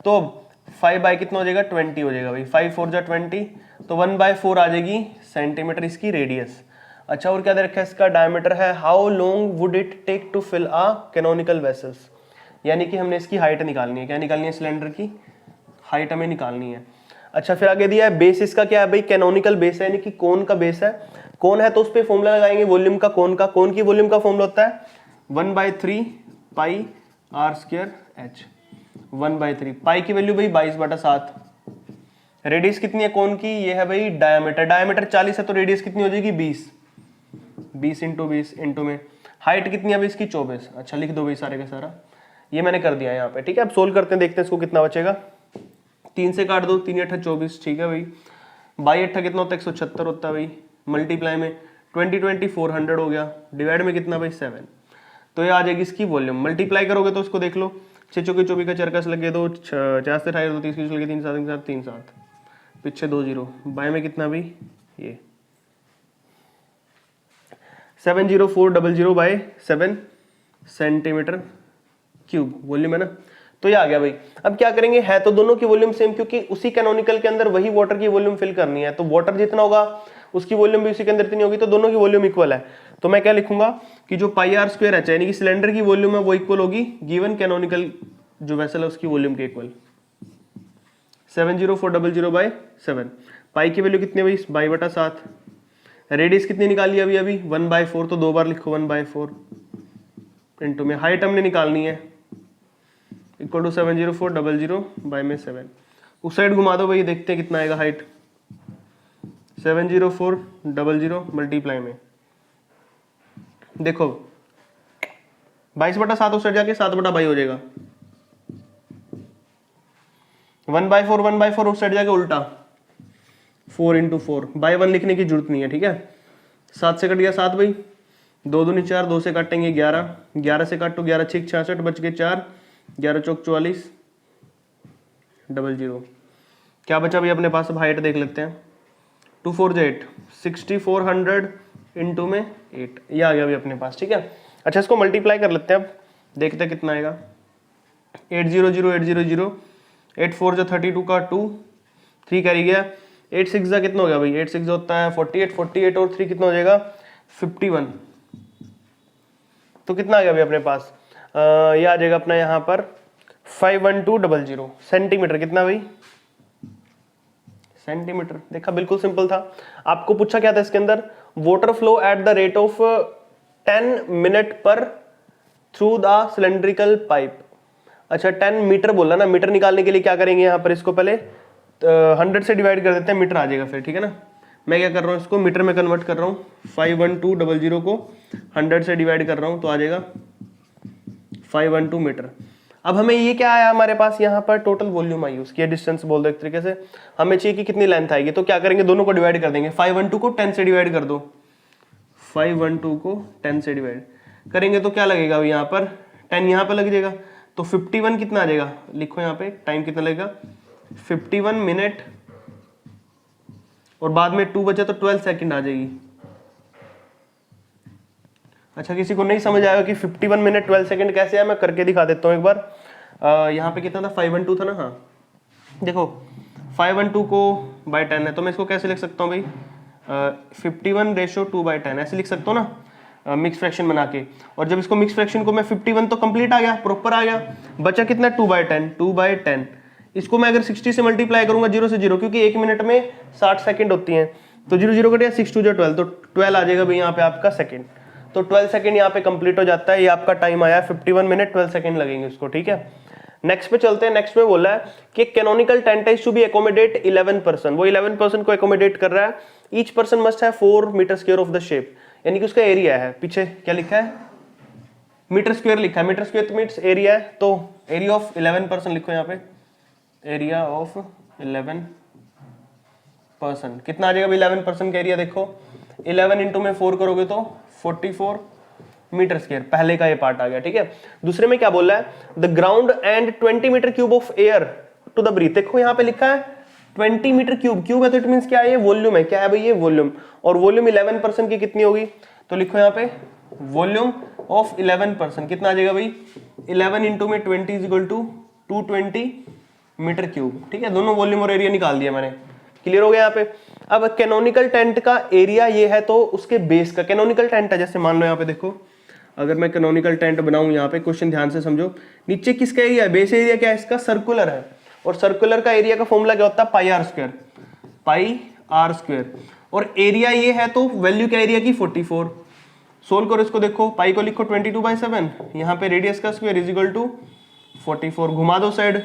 तो 5 बाई कितना हो जाएगा 20 हो जाएगा भाई, 5 4 जा 20, तो 1/4 आ जाएगी सेंटीमीटर इसकी रेडियस। अच्छा और क्या दे रखा है, इसका डायमीटर है, how long would it take to fill a canonical vessels, यानी कि हमने इसकी हाइट निकालनी है, क्या निकालनी है, सिलेंडर की हाइट हमें निकालनी है। अच्छा फिर आगे दिया है बेस, इसका क्या है भाई, कैनोनिकल बेस है यानी कि कोन का बेस है, कोन है तो उस पर फॉर्मूला लगाएंगे वॉल्यूम का, कोन की वॉल्यूम का फॉर्मूला होता है 1/3 पाई आर स्क्वायर एच, 1/3 पाई की वैल्यू भाई 22/7, रेडियस कितनी है कोन की, ये है भाई डायमीटर 40 है तो रेडियस कितनी हो जाएगी 20 इंटू 20 इंटू में हाइट कितनी है भाई इसकी 24। अच्छा लिख दो भाई सारे का सारा, ये मैंने कर दिया यहाँ पे, ठीक है। अब सोल्व करते हैं, देखते हैं इसको कितना बचेगा, 3 से काट दो, 3 8 24, ठीक है भाई, 22 8 कितना होता है 176 होता है भाई, मल्टीप्लाई में 20 400 हो गया, डिवाइड में कितना भाई 7, तो ये आ जाएगी इसकी वॉल्यूम। मल्टीप्लाई करोगे तो उसको देख लो, 6 चौके 24 का चरकस लगे 2, 4 से 28 30 की लगे 3 7 3 7, पीछे 2 0, बाय में कितना भाई ये 70400 बाय 7 सेंटीमीटर क्यूब वॉल्यूम है ना, तो ये आ गया भाई। अब क्या करेंगे, है तो दोनों की वॉल्यूम सेम, क्योंकि उसी कैनोनिकल के अंदर वही वाटर की वॉल्यूम फिल करनी है, तो वाटर जितना होगा उसकी वॉल्यूम भी उसी के अंदर इतनी होगी, तो दोनों की वॉल्यूम इक्वल है। तो मैं क्या लिखूंगा कि जो पाई आर स्क्वायर एच यानी कि सिलेंडर की वॉल्यूम है वो इक्वल होगी गिवन कैनोनिकल जो वेसल है उसकी वॉल्यूम के इक्वल 70400/7। पाई की वैल्यू कितनी हुई 22/7। रेडियस कितनी निकाली अभी 1/4, तो 2 बार लिखो 1/4 इंटू में हाइट हमने निकालनी है इक्वल टू 70400/7। उस साइड घुमा दो भाई, देखते हैं कितना आएगा हाइट 70400 मल्टीप्लाई में देखो 22/7 उस साइड जाके 7/22 हो जाएगा। 1/4 उस साइड जाके उल्टा 4 × 4 बाय 1 लिखने की जरूरत नहीं है, ठीक है। 7 से कट गया 7 भाई, 2 दूनी 4, 2 से काटेंगे 11, 11 से काटो 11 6 66 बच गए 4, 11 चौक 44 00। क्या बचा भाई अपने पास, अब हाइट देख लेते हैं 2 4 8 6400 इंटू में 8, ये आ गया भाई अपने पास, ठीक है। अच्छा इसको मल्टीप्लाई कर लेते हैं, अब देखते हैं कितना आएगा 800 800 8 4 जो 32 का 2 3 कैरी गया 8 6 जा कितना हो गया भाई 8 6 होता है 48 48 और 3 कितना हो जाएगा 51। तो कितना आ गया भाई अपने पास ये आ जाएगा अपना यहाँ पर 51200 सेंटीमीटर। कितना भाई सेंटीमीटर, देखा बिल्कुल सिंपल था। आपको पूछा क्या था इसके अंदर, water flow eight the rate of 10 minute पर थ्रू द सिलेंड्रिकल पाइप। अच्छा 10 मीटर बोला ना, मीटर निकालने के लिए क्या करेंगे यहाँ पर, इसको पहले 100 से डिवाइड कर देते हैं, मीटर आ जाएगा फिर, ठीक है ना। मैं क्या कर रहा हूँ इसको मीटर में कन्वर्ट कर रहा हूँ, 51200 को 100 से डिवाइड कर रहा हूँ तो आ जाएगा 512 मीटर। अब हमें ये क्या आया हमारे पास यहाँ पर टोटल वॉल्यूम आई, उसकी डिस्टेंस बोल दो एक तरीके से, हमें चाहिए कि कितनी लेंथ आएगी। तो क्या करेंगे दोनों को डिवाइड कर देंगे, 512 को 10 से डिवाइड कर दो, 512 को 10 से डिवाइड करेंगे तो क्या लगेगा यहाँ पर 10 यहाँ पर लग जाएगा, तो 51 कितना आ जाएगा, लिखो यहाँ पे टाइम कितना लगेगा 51 मिनट, और बाद में 2 बचा तो 12 सेकंड आ जाएगी। अच्छा किसी को नहीं समझ आएगा कि 51 मिनट 12 सेकंड कैसे है, मैं करके दिखा देता हूँ एक बार। यहाँ पे कितना था 512 था ना, हाँ देखो 512 को बाय 10 है, तो मैं इसको कैसे लिख सकता हूँ भाई 51/2/10 ऐसे लिख सकता हूँ ना मिक्स फ्रैक्शन बना के। और जब इसको मिक्स फ्रैक्शन को मैं 51 तो कंप्लीट आ गया, प्रॉपर आ गया, बचा कितना 2/10 इसको मैं अगर 60 से मल्टीप्लाई करूंगा 0 से 0, क्योंकि 1 मिनट में 60 सेकंड होती हैं, तो 0 0 कट गया 6 2 12, तो 12 आ जाएगा भाई यहाँ पे आपका सेकंड। तो 12 सेकंड यहाँ पे कंप्लीट हो जाता है, ये आपका टाइम आया 51 मिनट 12 सेकंड लगेंगे इसको, ठीक है। नेक्स्ट पे चलते हैं। नेक्स्ट में बोला है कि canonical tent is to be accommodate 11 person, वो 11 पर्सन को एकोमोडेट कर रहा है। Each person must have 4 meter square of the shape, यानी कि उसका एरिया है, पीछे क्या लिखा है मीटर स्क्वायर लिखा है, मीटर स्क्वायर मीन्स एरिया है, तो एरिया ऑफ 11 पर्सन लिखो यहाँ पे, एरिया ऑफ 11 पर्सन कितना आ जाएगा 11 पर्सन का एरिया, देखो 11 इंटू में 4 करोगे तो 44 मीटर स्क्वायर, पहले का ये पार्ट आ गया, ठीक है। दूसरे में क्या बोल रहा है, the ground and 20 meter cube of air to the breath, देखो यहाँ पे लिखा है 20 मीटर क्यूब, क्यूब है तो इट मींस क्या है, ये वॉल्यूम है, क्या है भाई ये वॉल्यूम, और वॉल्यूम 11 पर्सन की कितनी होगी, तो लिखो यहाँ पे वॉल्यूम ऑफ 11 पर्सन कितना आ जाएगा भाई 11 इंटू में 20 is equal to 220 meter cube, ठीक है। दोनों वॉल्यूम और एरिया निकाल दिया मैंने, क्लियर हो गया यहाँ पे। अब कैनोनिकल टेंट का एरिया ये है, तो उसके बेस का कैनोनिकल टेंट है, जैसे मान लो यहाँ पे देखो, अगर मैं कैनोनिकल टेंट बनाऊं यहाँ पे, क्वेश्चन ध्यान से समझो, नीचे किसका एरिया है, बेस एरिया क्या है इसका, सर्कुलर है, और सर्कुलर का एरिया का फॉर्मूला क्या होता है पाई आर स्क्वायर, और एरिया ये है तो वैल्यू क्या एरिया की 44। सोल्व करो इसको, देखो पाई को लिखो 22/7, यहाँ पे रेडियस का स्क्वायर इज इक्वल टू 44, घुमा दो साइड,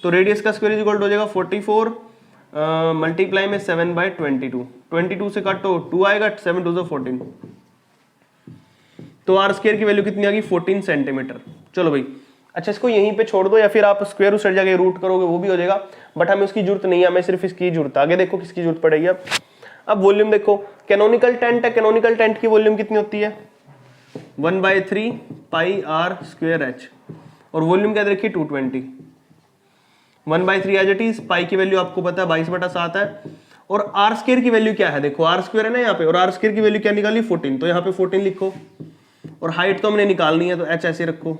तो रेडियस का स्क्वायर इज इक्वल टू हो जाएगा 44 मल्टीप्लाई में 7/22, 22 से काटो 2 आएगा, 7 2 14, तो आर स्क्वायर की वैल्यू कितनी आ गई 14 सेंटीमीटर। चलो भाई, अच्छा इसको यहीं पे छोड़ दो, या फिर आप स्क्वायर उस जगह रूट करोगे वो भी हो जाएगा, बट हमें उसकी जरूरत नहीं है, हमें सिर्फ इसकी जरूरत है। आगे देखो किसकी जरूरत पड़ेगी। अब वॉल्यूम देखो, कैनोनिकल टेंट है, कैनोनिकल टेंट की वॉल्यूम कितनी होती है 1/3 पाई आर स्क्वायर एच, और वॉल्यूम क्या देखिए 220, 1/3 एज इट इज, पाई की वैल्यू आपको पता है 22/7 है, और आर स्क्वायर की वैल्यू क्या है, देखो आर स्क्वायर है ना यहाँ पे, और आर स्क्वायर की वैल्यू क्या निकाली 14, तो यहाँ पे 14 लिखो, और हाइट तो हमने निकालनी है तो एच ऐसे रखो,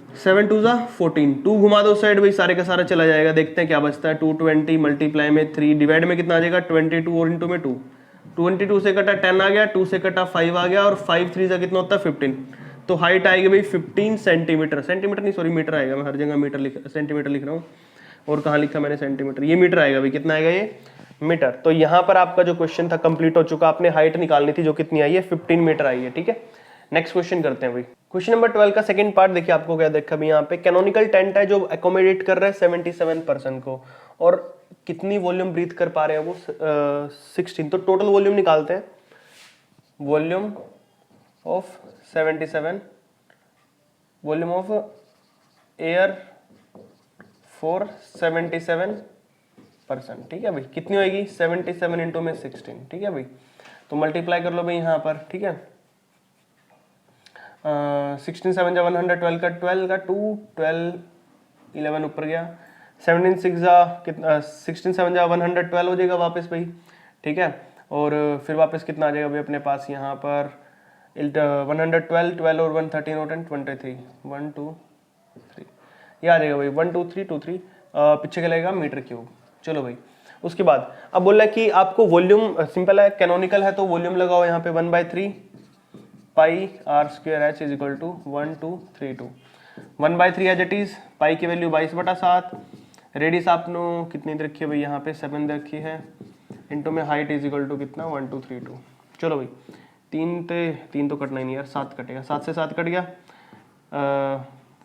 7 2 ज़ा 14, 2 घुमा दो साइड भाई, सारे का सारा चला जाएगा। देखते हैं क्या बचता है। 220 मल्टीप्लाई में 3 डिवाइड में कितना आ जाएगा 22 और इंटू में 2, 22 से कटा 10 आ गया, 2 से कटा 5 आ गया और 5 3 से कितना होता है 15। तो हाइट आएगी भाई 15 सेंटीमीटर, सेंटीमीटर नहीं सॉरी मीटर आएगा, मैं हर जगह मीटर सेंटीमीटर लिख रहा हूँ और कहाँ लिखा मैंने सेंटीमीटर, ये मीटर आएगा भाई। कितना आएगा ये मीटर। तो यहाँ पर आपका जो क्वेश्चन था कंप्लीट हो चुका। आपने हाइट निकालनी थी जो कितनी आई है 15 मीटर आई है। ठीक है, नेक्स्ट क्वेश्चन करते हैं भाई। क्वेश्चन नंबर 12 का सेकंड पार्ट देखिए, आपको क्या देखा भी यहाँ पे, कैनोनिकल टेंट है जो अकोमोडेट कर रहा है 77% को और कितनी वॉल्यूम ब्रीथ कर पा रहे हैं वो 16। तो टोटल वॉल्यूम निकालते हैं, volume of 77, volume of air for 77%। ठीक है भाई, कितनी होगी 77 इंटू में 16। ठीक है भाई, तो मल्टीप्लाई कर लो भाई यहाँ पर। ठीक है, 16 7 जा 112 का 12 का 2 12 11 ऊपर गया, 17 6 जा कितना 16 7 जा 112 हो जाएगा वापस भाई। ठीक है, और फिर वापस कितना आ जाएगा भाई अपने पास यहाँ पर 112 12 और 1 13 और 10 23 1 2 3 ये आ जाएगा भाई 1 2 3 2 3 पीछे का लगेगा मीटर क्यूब। चलो भाई, उसके बाद अब बोल रहा है कि आपको वॉल्यूम, सिंपल है कैनोनिकल है तो वॉल्यूम लगाओ यहाँ पे 1/3 pi are square H is equal to 1232। 1/3 as it is, pi की वैल्यू 22/7, रेडियस आपने कितनी रखी है भाई यहाँ पे 7 रखी है, इंटू में हाइट इज इक्वल टू कितना 1232। चलो भाई, 3 तो कटना ही नहीं यार, 7 कटेगा, 7 से 7 कट गया।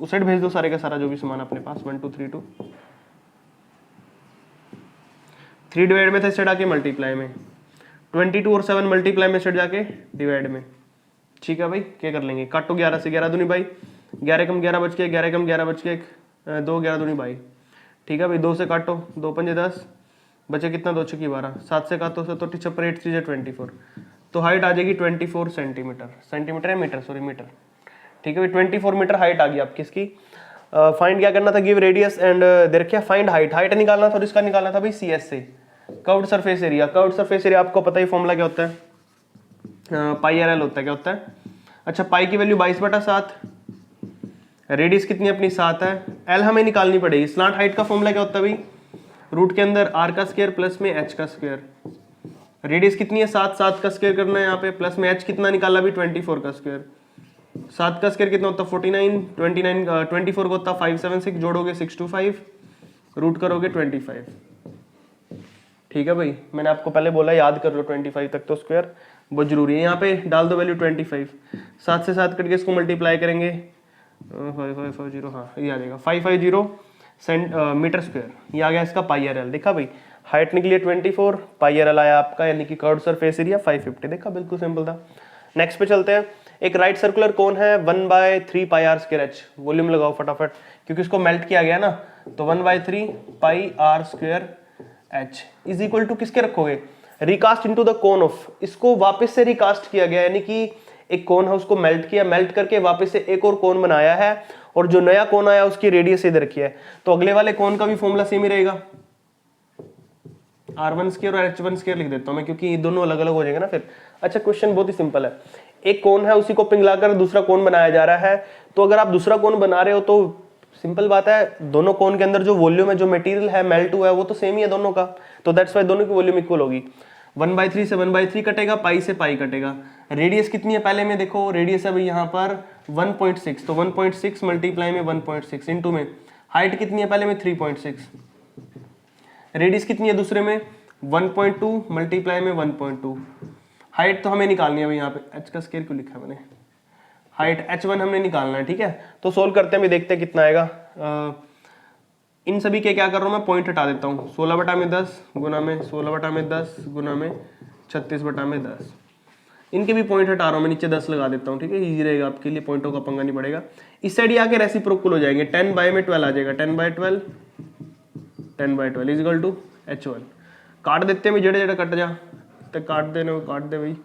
उस साइड भेज दो सारे का सारा जो भी सामान अपने पास 1232। 3 डिवाइड में था इस साइड आके मल्टीप्लाई में, 22 और 7 मल्टीप्लाई में साइड जाके डिवाइड में। ठीक है भाई, क्या कर लेंगे, काटो 11 से 11 दूनी भाई, 11 कम 11 बच के, 11 कम 11 बच के 2 11 दूनी भाई। ठीक है भाई, 2 से काटो, 2 पंजे 10 बचे कितना 2 छक्की 12, 7 से काटो 7 तो 8 3 24, तो हाइट आ जाएगी 24 सेंटीमीटर। सेंटीमीटर है मीटर, सॉरी मीटर। ठीक है भाई, 24 मीटर हाइट आ गई आपकी इसकी। फाइंड क्या करना था, गिव रेडियस एंड देर क्या फाइंड हाइट, हाइट निकालना था और इसका निकालना था भाई सी एस से, curved surface area. Curved surface area आपको पता ही फॉर्मूला क्या होता है, पाई आर एल होता है। क्या होता है, अच्छा पाई की वैल्यू 22/7, रेडियस कितनी अपनी 7 है, एल हमें निकालनी पड़ेगी। स्लांट हाइट का फॉर्मूला क्या होता है भाई, रूट के अंदर आर का स्क्वायर प्लस में एच का स्क्वायर, रेडियस कितनी है 7, 7 का स्क्वायर करना है यहाँ पे, प्लस में एच कितना निकाला भी 24 का स्क्वायर, 7 का स्क्वायर कितना होता है 49, 29 24 को होता है 576, जोड़ोगे 625, रूट करोगे 25। ठीक है भाई, मैंने आपको पहले बोला याद कर लो 25 तक तो स्क्वायर बहुत जरूरी है। यहाँ पे डाल दो वैल्यू 25, 7 से 7 कट के इसको मल्टीप्लाई करेंगे 5550, हाँ ये आ जाएगा 550 मीटर स्क्वायर, ये आ गया इसका पाई आर एल। देखा भाई, हाइट निकली 24, पाई आर एल आया आपका, यानी कि कर्व्ड सरफेस एरिया 550। देखा, बिल्कुल सिंपल था। नेक्स्ट पे चलते हैं। एक राइट सर्कुलर कोन है 1/3 pi are square H, volume लगाओ फटाफट क्योंकि इसको मेल्ट किया गया ना, तो 1/3 pi are square H is equal to किसके रखोगे, recast into the cone of, इसको वापस से रिकास्ट किया गया, यानी कि एक कोन है उसको मेल्ट किया, मेल्ट करके वापस से एक और कोन बनाया है और जो नया कोन आया उसकी रेडियस इधर की है, तो अगले वाले कोन का भी फॉर्मूला सेम ही रहेगा, R1 स्क्वायर और H1 स्क्वायर लिख देता हूं मैं क्योंकि ये दोनों अलग अलग हो जाएंगे ना फिर। अच्छा, क्वेश्चन बहुत ही सिंपल है, एक कोन है उसी को पिघलाकर दूसरा कोन बनाया जा रहा है, तो अगर आप दूसरा कोन बना रहे हो तो सिंपल बात है, दोनों कोन के अंदर जो वॉल्यूम है, जो मटेरियल है मेल्ट हुआ है वो तो सेम ही है दोनों का, तो दैट्स वाई दोनों की वॉल्यूम इक्वल होगी। 1/3 से 1/3 कटेगा, पाई से पाई कटेगा। रेडियस कितनी है पहले में देखो, रेडियस है भाई यहाँ पर 1.6, तो 1.6 मल्टीप्लाई में 1.6 इंटू में हाइट कितनी है पहले में 3.6, रेडियस कितनी है दूसरे में 1.2 मल्टीप्लाई में 1.2, हाइट तो हमें निकालनी है भाई, यहाँ पे h का स्क्वायर क्यों लिखा है मैंने, हाइट h1 हमने निकालना है। ठीक है, तो सोल्व करते हैं भी, देखते हैं कितना आएगा। इन सभी के क्या कर रहा हूँ मैं, पॉइंट हटा देता हूँ, 16/10 गुना में 16/10 गुना में 36/10, इनके भी पॉइंट हटा रहा हूँ मैं, नीचे 10 लगा देता हूँ। ठीक है, इजी रहेगा आपके लिए, पॉइंटों का पंगा नहीं पड़ेगा। इस साइड आके रेसिप्रोकल हो जाएंगे, 10/12 आ जाएगा, 10/12 10/12 इज इक्वल टू H1। काट देते हैं, जेड़े जेड़े कट जा तक काट देने, काट दे भाई,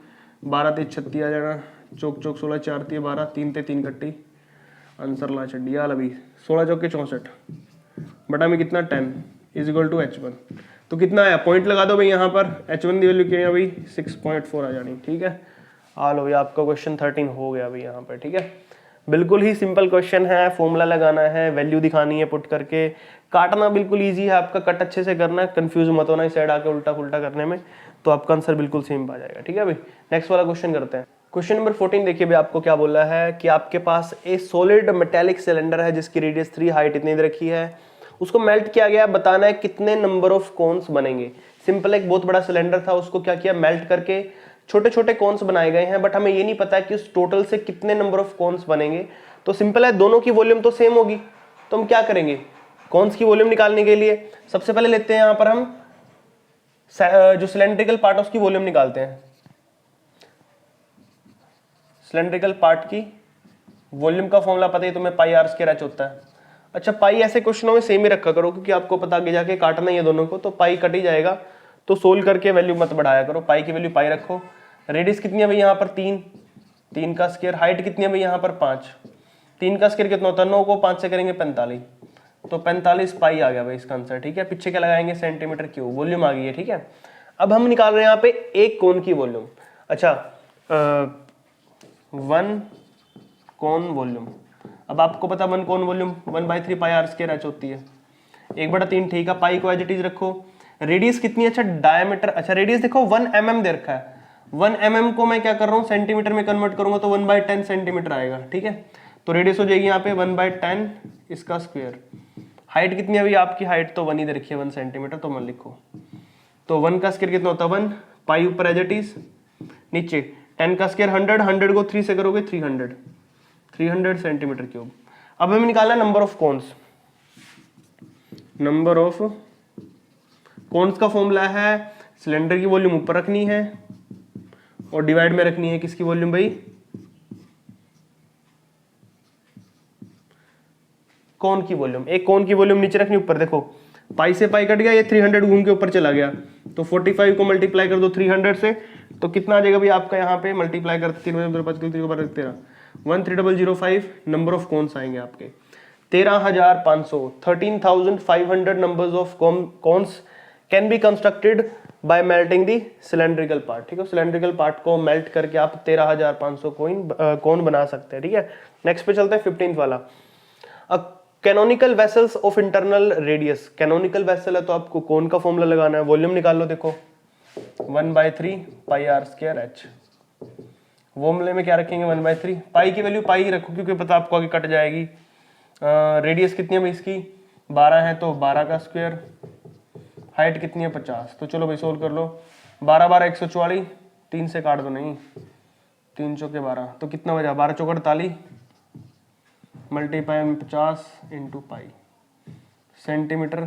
12 3 36 आ जाना, चौक चौक 16 4 3 12, 3 ते 3 कट्टी, आंसर ला छड़ी यार अभी 16 चौके 64 बटा में कितना 10 इज इक्वल टू H1। तो कितना आया, पॉइंट लगा दो भाई यहाँ पर, H1 की वैल्यू क्या है भाई 6.4 आ जानी। ठीक है, आ लो भाई, आपका क्वेश्चन 13 हो गया भाई यहाँ पर। ठीक है, बिल्कुल ही सिंपल क्वेश्चन है, फॉर्मूला लगाना है, वैल्यू दिखानी है पुट करके, काटना बिल्कुल इजी है आपका, कट अच्छे से करना है, कंफ्यूज मत होना इस साइड आके उल्टा पुल्टा करने में, तो आपका आंसर बिल्कुल सेम आ जाएगा। ठीक है भाई, नेक्स्ट वाला क्वेश्चन करते हैं। क्वेश्चन नंबर 14 देखिए भाई, आपको क्या बोला है कि आपके पास ए सॉलिड मेटेलिक सिलेंडर है जिसकी रेडियस 3, हाइट इतनी दे रखी है, उसको मेल्ट किया गया, बताना है कितने नंबर ऑफ कोन्स बनेंगे। सिंपल, एक बहुत बड़ा सिलेंडर था, उसको क्या किया, मेल्ट करके छोटे छोटे कोन्स बनाए गए हैं, बट हमें ये नहीं पता है कि उस टोटल से कितने नंबर ऑफ कोन्स बनेंगे। तो सिंपल है, दोनों की वॉल्यूम तो सेम होगी, तो हम क्या करेंगे, कोन्स की वॉल्यूम निकालने के लिए सबसे पहले लेते हैं, यहां पर हम जो सिलेंड्रिकल पार्ट है उसकी वॉल्यूम निकालते हैं। सिलेंड्रिकल पार्ट की वॉल्यूम का फॉर्मूला पता है तुम्हें, पाई आर स्क्वायर एच होता है। अच्छा, पाई ऐसे क्वेश्चनों में सेम ही रखा करो, क्योंकि आपको पता आगे जाके काटना ही है दोनों को, तो पाई कट ही जाएगा, तो सोल्व करके वैल्यू मत बढ़ाया करो, पाई की वैल्यू पाई रखो। रेडियस कितनी है भाई यहाँ पर 3 का स्क्वायर, हाइट कितनी है भाई यहाँ पर 5, 3 का स्क्वायर कितना होता है, 9 को 5 से करेंगे 45, तो 45 पाई आ गया भाई इसका आंसर। ठीक है, पीछे क्या लगाएंगे, सेंटीमीटर क्यूब, वॉल्यूम आ गई है। ठीक है, अब हम निकाल रहे हैं यहाँ पे एक कोन की वॉल्यूम। अच्छा, 1 कोन वॉल्यूम, अब आपको पता 1 cone volume 1/3 pi are square H होती है, 1/3। ठीक है, पाई को एज इट इज रखो। रेडियस कितनी, अच्छा डायमीटर, अच्छा रेडियस देखो 1 mm दे रखा है, 1 mm को मैं क्या कर रहा हूँ सेंटीमीटर में कन्वर्ट करूंगा तो 1/10 सेंटीमीटर आएगा। ठीक है, तो रेडियस हो जाएगी यहाँ पे 1/10 इसका स्क्वायर। हाइट कितनी है भाई, आपकी हाइट तो 1 ही दे रखी है 1 सेंटीमीटर, तो 1 लिखो, तो 1 का स्क्वायर कितना होता है 1, पाई ऊपर एज इट इज, नीचे 10 का स्क्वायर 100, 100 को 3 से करोगे 300 सेंटीमीटर क्यूब। अब हमें निकालना है number of cones. Number of cones का फॉर्मूला है, सिलेंडर की वॉल्यूम ऊपर रखनी है और डिवाइड में रखनी है किसकी वॉल्यूम भाई, कोन की वॉल्यूम। एक कोन की वॉल्यूम नीचे रखनी, ऊपर देखो पाई से पाई कट गया, ये 300 घूम के ऊपर चला गया, तो 45 को मल्टीप्लाई कर दो 300 से, तो कितना आ जाएगा भाई आपका यहाँ पे, मल्टीप्लाई करते 13 13005 नंबर ऑफ कोन्स आएंगे आपके 13,500 13,500 numbers of cones can be constructed by melting the cylindrical part. ठीक है, सिलेंड्रिकल पार्ट को मेल्ट करके आप 13,500 कोन बना सकते हैं। ठीक है, नेक्स्ट पे चलते हैं 15th वाला, canonical vessels of internal radius. Canonical vessel है तो आपको कोन का फॉर्मूला लगाना है, वॉल्यूम निकाल लो, देखो 1/3 pi are square H. Volume में क्या रखेंगे 1/3, पाई की वैल्यू पाई ही रखो क्योंकि पता आपको आगे कट जाएगी। रेडियस कितनी है भाई इसकी 12 है, तो 12 का स्क्वायर, हाइट कितनी है 50, तो चलो भाई सोल्व कर लो, 12 12 144, 3 से काट दो, नहीं 3 चौके 12, तो कितना बचा 12 चौके 48, मल्टीप्लाई में 50 इंटू पाई सेंटीमीटर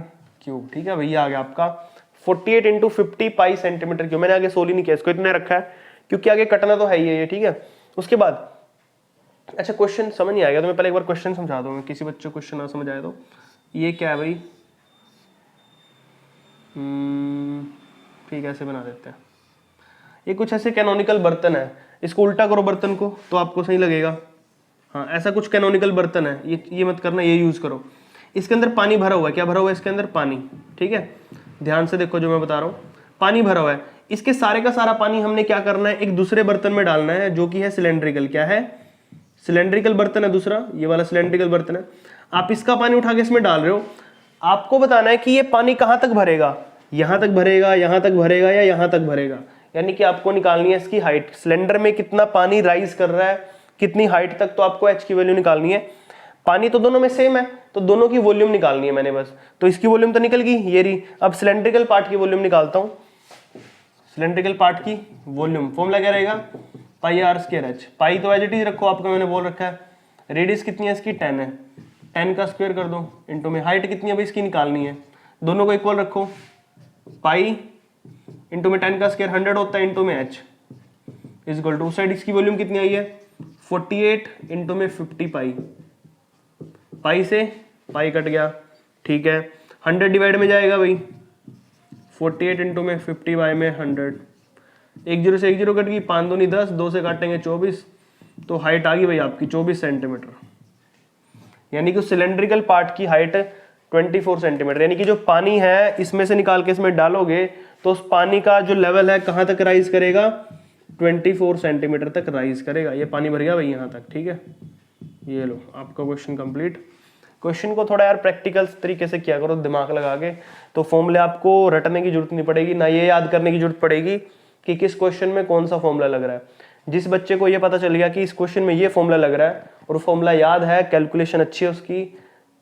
क्यूब। ठीक है भैया, आ गया आपका 48 इंटू 50 पाई सेंटीमीटर क्यूब। मैंने आगे सोल ही नहीं किया, इसको इतना रखा है क्योंकि आगे कटना तो है ही है ये। ठीक है, उसके बाद अच्छा क्वेश्चन समझ नहीं आएगा तो मैं पहले एक बार क्वेश्चन समझा दूंगा, किसी बच्चे को क्वेश्चन ना समझ आए तो। ये क्या है भाई, ठीक है ऐसे बना देते हैं, ये कुछ ऐसे कैनोनिकल बर्तन है, इसको उल्टा करो बर्तन को तो आपको सही लगेगा। हाँ, ऐसा कुछ कैनोनिकल बर्तन है, ये मत करना, ये यूज करो। इसके अंदर पानी भरा हुआ है, क्या भरा हुआ है इसके अंदर, पानी। ठीक है, ध्यान से देखो जो मैं बता रहा हूँ, पानी भरा हुआ है, इसके सारे का सारा पानी हमने क्या करना है, एक दूसरे बर्तन में डालना है जो कि है सिलेंड्रिकल। क्या है, सिलेंड्रिकल बर्तन है दूसरा, ये वाला सिलेंड्रिकल बर्तन है। आप इसका पानी उठा के इसमें डाल रहे हो, आपको बताना है कि ये पानी कहां तक भरेगा, यहां तक भरेगा, यहां तक भरेगा या यहां तक भरेगा। यानी कि आपको निकालनी है इसकी हाइट, सिलेंडर में कितना पानी राइज कर रहा है, कितनी हाइट तक, तो आपको एच की वैल्यू निकालनी है। पानी तो दोनों में सेम है तो दोनों की वॉल्यूम निकालनी है मैंने बस, तो इसकी वॉल्यूम तो निकल गई ये रही। अब सिलेंड्रिकल पार्ट की वॉल्यूम निकालता हूं, सिलेंड्रिकल पार्ट की वॉल्यूम फॉर्मूला क्या रहेगा, पाई आर स्क्वायर एच। पाई तो एज इट इज रखो, आपको मैंने बोल रखा है। रेडियस कितनी है इसकी 10 है, 10 का स्क्वायर कर दो इंटू में हाइट कितनी है भाई इसकी निकालनी है, दोनों को इक्वल रखो, पाई इंटू में 10 का स्क्वायर 100 होता है, इंटू में एच इज इक्वल टू, उस साइड इसकी वॉल्यूम कितनी आई है 48 इंटू में 50 पाई, पाई से पाई कट गया। ठीक है, 100 डिवाइड में जाएगा भाई, 48 इंटू में 50 बाई में 100, 1 0 से 1 0 कट गई, 5 दूनी 10, 2 से काटेंगे 24, तो हाइट आ गई भाई आपकी 24 सेंटीमीटर। यानी कि सिलेंड्रिकल पार्ट की हाइट 24 सेंटीमीटर, यानी कि जो पानी है इसमें से निकाल के इसमें डालोगे तो उस पानी का जो लेवल है कहां तक राइज करेगा, 24 सेंटीमीटर तक राइज करेगा। ये पानी भर गया भाई यहाँ तक। ठीक है, ये लो आपका क्वेश्चन कंप्लीट। क्वेश्चन को थोड़ा यार प्रैक्टिकल तरीके से किया करो, दिमाग लगा के, तो फॉर्मूले आपको रटने की जरूरत नहीं पड़ेगी, ना ये याद करने की जरूरत पड़ेगी कि किस क्वेश्चन में कौन सा फॉर्मूला लग रहा है। जिस बच्चे को ये पता चल गया कि इस क्वेश्चन में ये फॉर्मूला लग रहा है और फॉर्मूला याद है, कैलकुलेशन अच्छी है उसकी,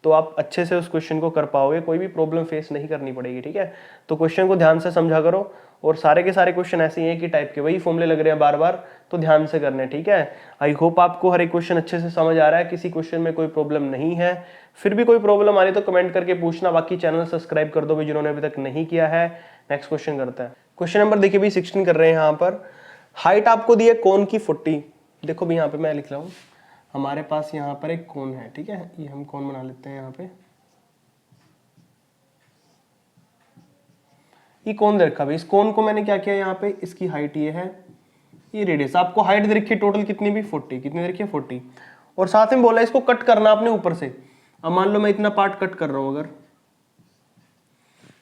तो आप अच्छे से उस क्वेश्चन को कर पाओगे, कोई भी प्रॉब्लम फेस नहीं करनी पड़ेगी। ठीक है, तो क्वेश्चन को ध्यान से समझा करो, और सारे के सारे क्वेश्चन ऐसे ही हैं कि टाइप के वही फॉर्मूले लग रहे हैं बार बार, तो ध्यान से करने। ठीक है, आई होप आपको हर एक क्वेश्चन अच्छे से समझ आ रहा है, किसी क्वेश्चन में कोई प्रॉब्लम नहीं है। फिर भी कोई प्रॉब्लम आ रही तो कमेंट करके पूछना, बाकी चैनल सब्सक्राइब कर दो भी जिन्होंने अभी तक नहीं किया है। नेक्स्ट क्वेश्चन करते हैं। क्वेश्चन नंबर देखिए भी 16 कर रहे हैं यहाँ पर। हाइट आपको दी है कोन की 40। देखो भी यहाँ पे मैं लिख रहा हूँ, हमारे पास यहाँ पर एक कोन है, ठीक है, ये हम कोन बना लेते हैं यहाँ पे। ये कोन दे रखा भाई, इस कोन को मैंने क्या किया यहाँ पे, इसकी हाइट ये है, ये रेडियस, आपको हाइट दे रखी है टोटल कितनी भी 40, कितनी दे रखी है 40, और साथ में बोला इसको कट करना आपने ऊपर से। अब मान लो मैं इतना पार्ट कट कर रहा हूं अगर,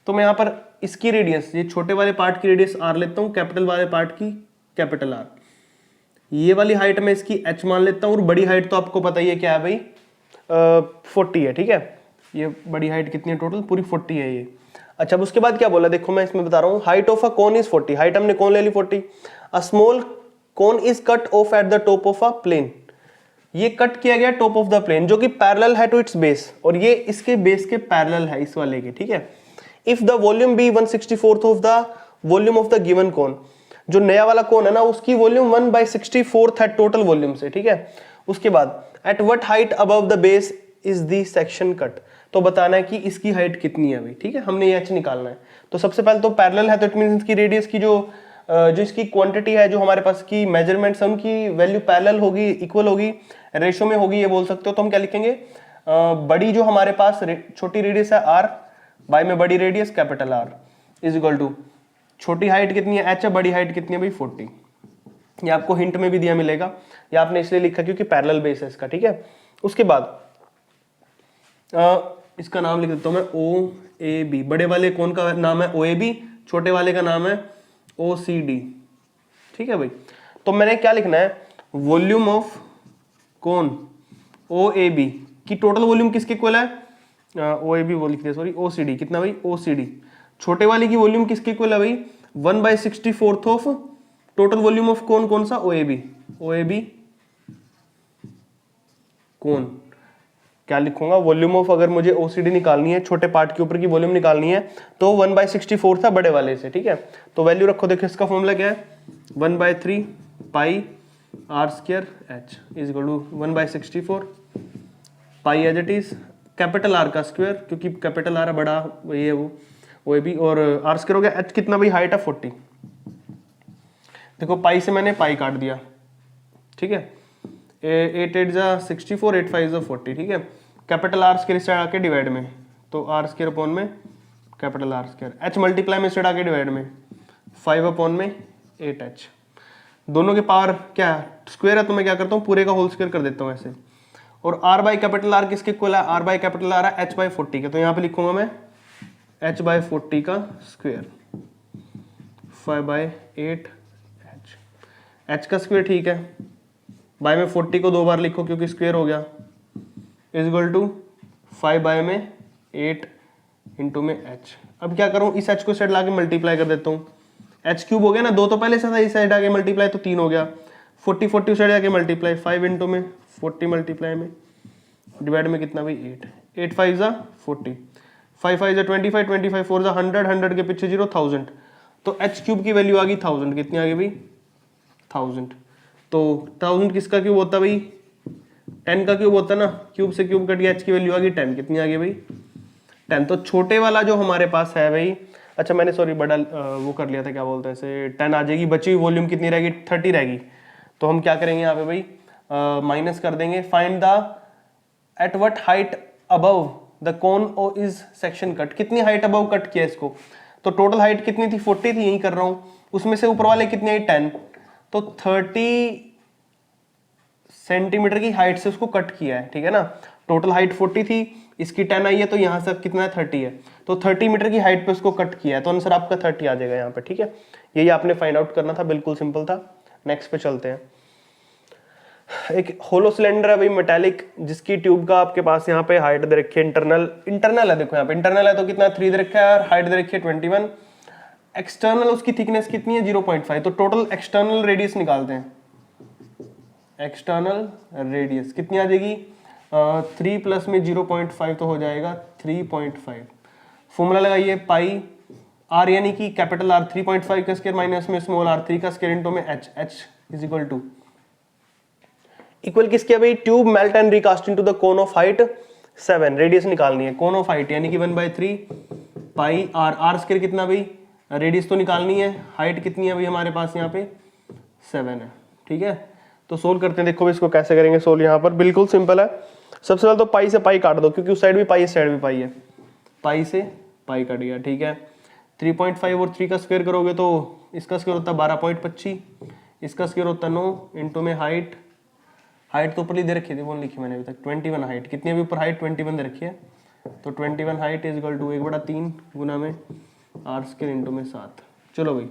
तो मैं यहाँ पर इसकी रेडियस, ये छोटे वाले पार्ट की रेडियस r लेता हूँ, कैपिटल वाले पार्ट की कैपिटल R, ये वाली हाइट में इसकी h मान लेता हूँ, और बड़ी हाइट तो आपको पता ही है क्या है भाई, 40 है। ठीक है, ये बड़ी हाइट कितनी है टोटल, पूरी 40 है ये। अच्छा, अब उसके बाद क्या बोला, देखो मैं इसमें बता रहा हूँ, height of a cone is 40, height हमने कौन ले ली 40, a small cone is cut off at the top of a plane, ये कट किया गया टॉप ऑफ द प्लेन जो कि पैरेलल है टू इट्स बेस, और ये इसके बेस के पैरेलल है इस वाले के। ठीक है, if the volume be 1/64 of the volume of the given cone, जो नया वाला कोन है ना उसकी वॉल्यूम 1/64 है टोटल वॉल्यूम से। ठीक है, उसके बाद eight what height above the base is the section cut, तो बताना है कि इसकी हाइट कितनी है भाई। ठीक है, हमने ये h निकालना है। तो सबसे पहले तो पैरेलल है, तो इट मींस इसकी रेडियस की जो इसकी क्वांटिटी है, जो हमारे पास की मेजरमेंट्स है, उनकी वैल्यू पैरेलल होगी, इक्वल होगी, रेशो में होगी, ये बोल सकते हो। तो हम क्या लिखेंगे, बड़ी जो हमारे पास छोटी रेडियस है r, बाय में बड़ी radius capital R, is equal to छोटी हाइट कितनी है h है, बड़ी हाइट कितनी है भाई 40। ये आपको हिंट में भी दिया मिलेगा, ये आपने इसलिए लिखा क्योंकि पैरेलल बेस है इसका। ठीक है, उसके बाद इसका नाम लिख देता हूं मैं OAB, बड़े वाले कौन का नाम है OAB, छोटे वाले का नाम है OCD। ठीक है भाई, तो मैंने क्या लिखना है, वॉल्यूम ऑफ कौन OAB की टोटल वॉल्यूम किसके इक्वल है, OAB वो लिख दिया सॉरी, OCD कितना भाई, OCD छोटे वाले की वॉल्यूम किसके इक्वल है भाई, 1/64 ऑफ टोटल वॉल्यूम ऑफ कौन, कौन सा OAB कौन, क्या लिखूंगा, वॉल्यूम ऑफ, अगर मुझे OCD निकालनी है, छोटे पार्ट के ऊपर की वॉल्यूम निकालनी है, तो 1/64 था बड़े वाले से। ठीक है, तो वैल्यू रखो, देखो इसका फॉर्मूला क्या है, 1/3 pi r² h is equal to 1/64 pi as it is capital R का स्क्वायर, क्योंकि कैपिटल R है बड़ा, ये है वो OAB, और r² हो गया, h कितना भाई, हाइट है 40। देखो पाई से मैंने पाई काट दिया। ठीक है, 8 8 जा 64, 8 5 जा 40। ठीक है, कैपिटल R² से आके डिवाइड में, तो r² अपॉन में कैपिटल R², h मल्टीप्लाई में से आके डिवाइड में 5 अपॉन में 8h, दोनों के पावर क्या स्क्वायर है, तो मैं क्या करता हूँ पूरे का होल स्क्वायर कर देता हूँ ऐसे। और r बाई कैपिटल R किसके इक्वल है, r बाई कैपिटल R है h/40 के, तो यहाँ पे लिखूंगा मैं h/40 का स्क्वायर 5/8h, h का स्क्वायर। ठीक है, बाय में 40 को 2 बार लिखो क्योंकि स्क्वायर हो गया, इज इक्वल टू 5 बाय में 8 इंटू में h। अब क्या करूं, इस h को साइड लाके मल्टीप्लाई कर देता हूं, h³ हो गया ना, 2 तो पहले से था, इस साइड आके मल्टीप्लाई तो 3 हो गया, 40 40 साइड आके मल्टीप्लाई 5 इंटू में 40 मल्टीप्लाई में डिवाइड में कितना भाई 8 8 5 जा 40, 5 5 जा 25 25 4 जा 100 100 के पीछे 0 1000, तो h³ की वैल्यू आ गई 1000, कितनी आ गई भाई 1000। तो 1000 किसका क्यूब होता है भाई, 10 का क्यूब होता है ना, क्यूब से क्यूब कट गया, h की वैल्यू आ गई 10, कितनी आ गई भाई 10। तो छोटे वाला जो हमारे पास है भाई, अच्छा मैंने सॉरी बड़ा वो कर लिया था, क्या बोलते हैं इसे, 10 आ जाएगी, बची हुई वॉल्यूम कितनी रहेगी 30 रहेगी। तो हम क्या करेंगे यहाँ पे भाई, माइनस कर देंगे, find the at what height above the cone O is section cut, कितनी हाइट अबव कट किया इसको, तो टोटल हाइट कितनी थी 40 थी, यही कर रहा हूँ, उसमें से ऊपर वाले कितनी आई 10, तो 30 सेंटीमीटर की हाइट से उसको कट किया है। ठीक है ना, टोटल हाइट 40 थी, इसकी 10 आई है, तो यहाँ से कितना है 30 है, तो 30 मीटर की हाइट पे उसको कट किया है, तो आंसर आपका 30 आ जाएगा यहाँ पे। ठीक है, यही आपने फाइंड आउट करना था, बिल्कुल सिंपल था। नेक्स्ट पे चलते हैं। एक होलो सिलेंडर है भाई मेटालिक, जिसकी ट्यूब का आपके पास यहाँ पे हाइट दे रखी है, इंटरनल है, देखो यहाँ पे इंटरनल है तो कितना 3 दे रखा है और हाइट दे रखी है 21। एक्सटर्नल उसकी थिकनेस कितनी है 0.5। तो टोटल एक्सटर्नल रेडियस निकालते हैं। एक्सटर्नल रेडियस कितनी आ जाएगी 3 प्लस में 0.5 तो हो जाएगा 3.5। फॉर्मूला लगाइए पाई आर यानी कि कैपिटल आर 3.5 का स्क्वायर माइनस में स्मॉल आर 3 का स्क्वायर इनटू में एच, एच इज इक्वल किसके भाई, tube melt and recast into the cone of height 7, radius निकालनी है, कोन ऑफ हाइट यानी कि 1/3 पाई आर, आर स्क्वायर कितना भाई, रेडियस तो निकालनी है, हाइट कितनी है भाई हमारे पास यहाँ पे 7 है। ठीक है, तो सोल्व करते हैं, देखो इसको कैसे करेंगे सोल्व। यहाँ पर बिल्कुल सिंपल है, सबसे पहले तो पाई से पाई काट दो, क्योंकि उस साइड भी पाई, इस साइड भी पाई है, पाई से पाई कट गया। ठीक है, 3.5 और 3 का स्क्वायर करोगे तो इसका स्क्वायर होता है 12.25, इसका स्क्वायर होता है 9 इंटू में हाइट, हाइट तो ऊपर दे रखी थी, वो लिखी मैंने अभी तक 21 हाइट, कितनी अभी ऊपर हाइट 21 दे रखी है, तो 21 हाइट इज इक्वल टू 1/3 गुना में आर स्क्वायर इंटू में 7। चलो भाई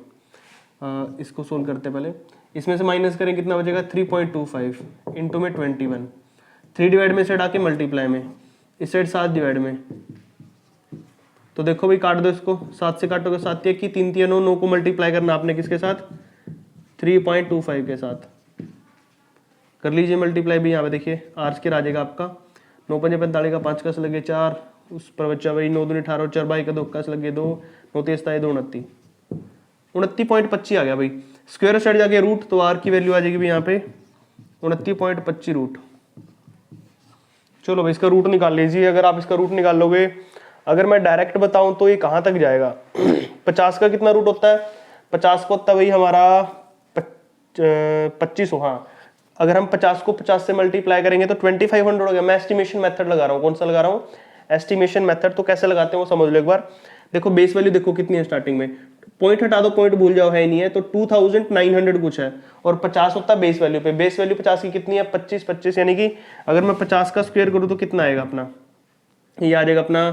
इसको सोल्व करते पहले, इसमें से माइनस करें कितना बचेगा 3.25 इंटू में 21, 3 डिवाइड में साइड आके मल्टीप्लाई में, इस साइड 7 डिवाइड में, तो देखो भाई काट दो इसको, 7 से काटोगे 7 की 3 3 9, 9 को मल्टीप्लाई करना आपने किसके साथ 3.25 के साथ, कर लीजिए मल्टीप्लाई भी। यहाँ पे देखिए आर स्क्वायर आ जाएगा आपका 9 पंजे 45 का 5 का से लगे 4, उस पर बच्चा भाई 9 दूनी 18 4 बाई का 2 का से लगे 2, 9 3 2 29, 29.25 आ गया भाई। स्क्वायर साइड जाके रूट, तो आर की वैल्यू आ जाएगी भाई यहाँ पे 29.25 रूट। चलो भाई इसका रूट निकाल लीजिए, अगर आप इसका रूट निकाल लोगे, अगर मैं डायरेक्ट बताऊं तो ये कहाँ तक जाएगा 50 का कितना रूट होता है, 50 का होता है भाई हमारा 2500। हाँ, अगर हम 50 को 50 से मल्टीप्लाई करेंगे तो 2500 हो गया। मैं एस्टिमेशन मेथड लगा रहा हूँ, कौन सा लगा रहा हूँ, एस्टिमेशन मेथड। तो कैसे लगाते हैं वो समझ लो एक बार। देखो बेस वैल्यू देखो कितनी है स्टार्टिंग में, पॉइंट हटा दो, पॉइंट भूल जाओ है नहीं है, तो 2900 कुछ है, और 50 होता है बेस वैल्यू पे। बेस वैल्यू 50 की कितनी है 25 25, यानी कि अगर मैं 50 का स्क्वायर करूँ तो कितना आएगा अपना, ये आ जाएगा अपना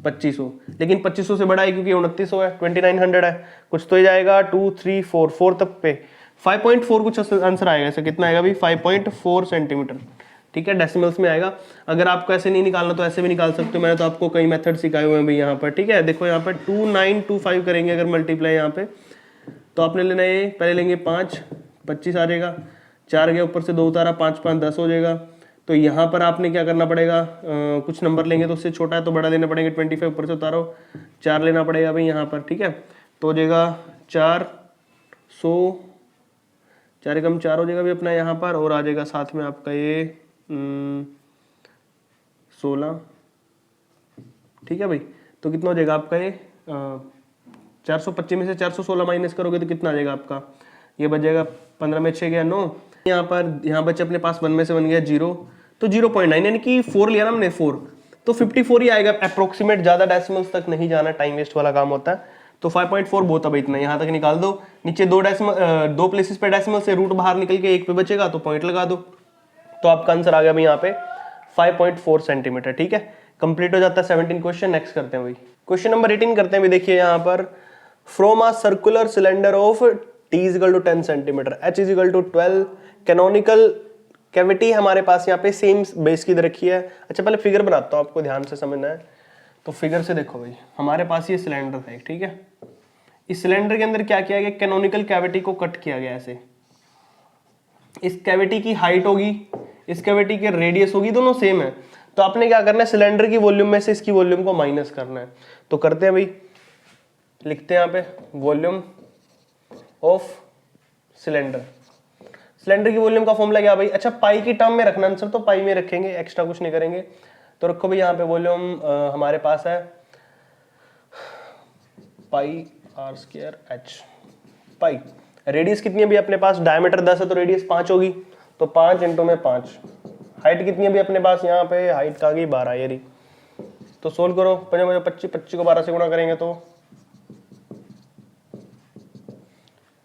2500, लेकिन 2500 से बड़ा है क्योंकि 2900 है, 2900 है, कुछ तो ये जाएगा 2 3 4 4 तक पे 5.4 कुछ आंसर आएगा। ऐसे कितना आएगा भाई 5.4 सेंटीमीटर। ठीक है, डेसिमल्स में आएगा। अगर आपको ऐसे नहीं निकालना तो ऐसे भी निकाल सकते हो, मैंने तो आपको कई मेथड सिखाए हुए हैं भाई यहाँ पर। ठीक है, देखो यहाँ पर 2925 करेंगे अगर मल्टीप्लाई यहाँ पे, तो आपने लेना ये, पहले लेंगे 5, 25 आ जाएगा, 4 गया ऊपर से 2 उतारा, 5 5 10 हो जाएगा। तो यहाँ पर आपने क्या करना पड़ेगा, कुछ नंबर लेंगे तो उससे छोटा है तो बड़ा लेना पड़ेंगे, 25 ऊपर से उतारो, 4 लेना पड़ेगा भाई यहाँ पर। ठीक है, तो हो जाएगा 400, 4 कम 4 हो जाएगा भाई अपना यहाँ पर, और आ जाएगा साथ में आपका ये 16। ठीक है भाई, तो कितना हो जाएगा आपका ये 425 में से 416 माइनस करोगे तो कितना आ जाएगा आपका, ये बच जाएगा 15 में 6 गया 9, यहाँ पर यहाँ बच्चे अपने पास 1 में से 1 गया 0, तो 0.9 यानी कि 4 लिया ना हमने 4, तो 54 ही आएगा अप्रोक्सीमेट, ज्यादा डेसिमल्स तक नहीं जाना, टाइम वेस्ट वाला काम होता है। तो 5.4 बहुत है भाई, इतना यहाँ तक निकाल दो। नीचे 2 प्लेसेस पे डेसिमल से रूट बाहर निकल के 1 पे बचेगा तो पॉइंट लगा दो, तो आपका आंसर आ गया भाई यहाँ पे 5.4 सेंटीमीटर। ठीक है, कंप्लीट हो जाता है 17 क्वेश्चन। नेक्स्ट करते हैं भाई क्वेश्चन नंबर 18 करते हैं भाई। देखिए यहाँ पर from a circular cylinder of t is equal to 10 centimeter, h is equal to 12, canonical cavity हमारे पास यहाँ पे सेम बेस की रखी है। अच्छा पहले फिगर बनाता हूँ, आपको ध्यान से समझना है। तो फिगर से देखो भाई, हमारे पास ये सिलेंडर था एक, ठीक है, इस सिलेंडर के अंदर क्या किया गया, कैनोनिकल कैविटी को कट किया गया ऐसे। इस कैविटी की हाइट होगी, इस कैविटी की रेडियस होगी, दोनों सेम है। तो आपने क्या करना है, सिलेंडर की वॉल्यूम में से इसकी वॉल्यूम को माइनस करना है। तो करते हैं भाई, लिखते हैं यहाँ पे वॉल्यूम ऑफ सिलेंडर। सिलेंडर की वॉल्यूम का फॉर्मूला क्या भाई, अच्छा पाई की टर्म में रखना आंसर, तो पाई में रखेंगे, एक्स्ट्रा कुछ नहीं करेंगे। तो रखो भाई यहाँ पे वॉल्यूम हमारे पास है pi are square H. Pi radius कितनी है भी अपने पास, डायमीटर 10 है तो रेडियस 5 होगी, तो 5 इंटू में 5। हाइट कितनी है भी अपने पास, यहाँ पे हाइट का गई 12 ये रही। तो सोल्व करो, 25 25 को 12 से गुणा करेंगे तो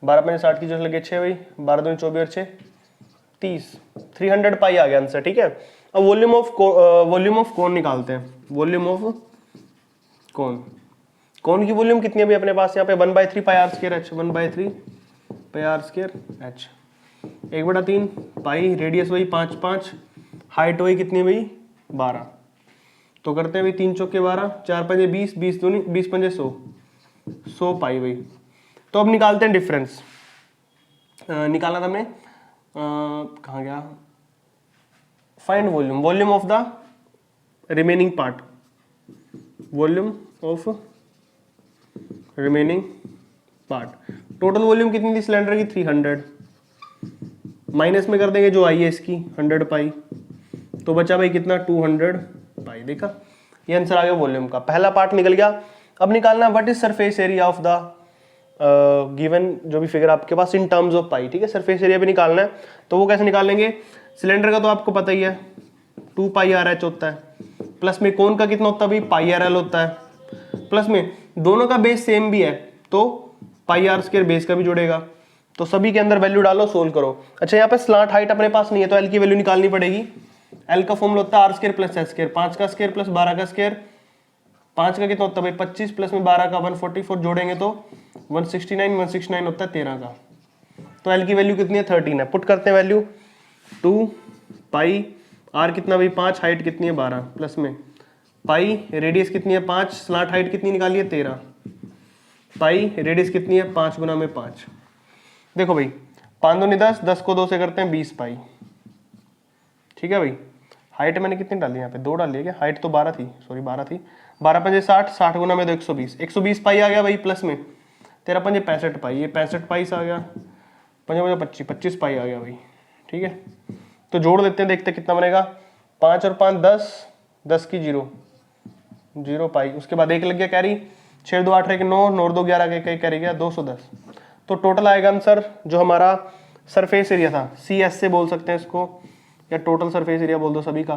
12 5 60 की जो लगे 6 भाई, 12 दूनी 24 और 6 30, 300 पाई आ गया आंसर। ठीक है, अब वॉल्यूम ऑफ कोन निकालते हैं। वॉल्यूम ऑफ कोन, कोन की वॉल्यूम कितनी है भी अपने पास यहाँ पे 1/3 pi are square H, 1/3 pi are square H. 1/3 pi, radius वही 5 5, हाइट वही कितनी भाई 12। तो करते हैं भाई 3 चौके 12, 4 पंजे 20, 20 दूनी 20 पंजे 100 पाई भाई। तो अब निकालते हैं डिफरेंस। निकालना था हमने, कहाँ गया, find volume, volume of the remaining part, volume of remaining part. Total volume कितनी थी सिलेंडर की 300, माइनस में कर देंगे जो आई है इसकी 100 पाई, तो बचा भाई कितना 200 पाई। देखा, ये आंसर आ गया वॉल्यूम का, पहला पार्ट निकल गया। अब निकालना what is surface area of the given जो भी फिगर आपके पास इन टर्म्स ऑफ पाई। ठीक है, सरफेस एरिया भी निकालना है, तो वो कैसे निकालेंगे। सिलेंडर का तो आपको पता ही है 2 पाई आर एच होता है, प्लस में कोन का कितना होता है भाई पाई आर एल होता है, प्लस में दोनों का बेस सेम भी है तो पाई आर स्क्वायर बेस का भी जुड़ेगा। तो सभी के अंदर वैल्यू डालो, सोल्व करो। अच्छा, यहाँ पे स्लांट हाइट अपने पास नहीं है तो एल की वैल्यू निकालनी पड़ेगी। एल का फॉर्मूला होता है r square plus s square, 5 का स्क्वायर प्लस 12 का स्क्वायर, 5 का कितना होता है भाई 25 प्लस में 12 का 144 जोड़ेंगे तो 169, 169 होता है 13 का। तो एल की वैल्यू कितनी है 13 है। पुट करते हैं वैल्यू 2 पाई, आर कितना भाई 5, हाइट कितनी है 12, प्लस में पाई, रेडियस कितनी है 5, स्लांट हाइट कितनी निकाली है 13 पाई, रेडियस कितनी है 5 गुना में 5। देखो भाई 5 दूनी 10, 10 को 2 से करते हैं 20 पाई। ठीक है भाई, हाइट मैंने कितनी डाली यहाँ पे 2 डाली है क्या, हाइट तो 12 थी, सॉरी 12 थी, 12 पंजे 60, 60 गुना में 120, 120 पाई आ गया भाई, प्लस में 13 पंजे 65 पाई, ये 65 पाई से आ गया, पंजे पंजे 25, 25 पाई आ गया भाई। ठीक है, तो जोड़ देते हैं, देखते हैं कितना बनेगा, 5 और 5 10, 10 की 0, 0 पाई, उसके बाद 1 लग गया कैरी, 6 2 8 9, 9 2 11 का कैरी गया 210। तो टोटल आएगा आंसर जो हमारा सरफेस एरिया था, सी एस से बोल सकते हैं इसको, या टोटल सरफेस एरिया बोल दो सभी का।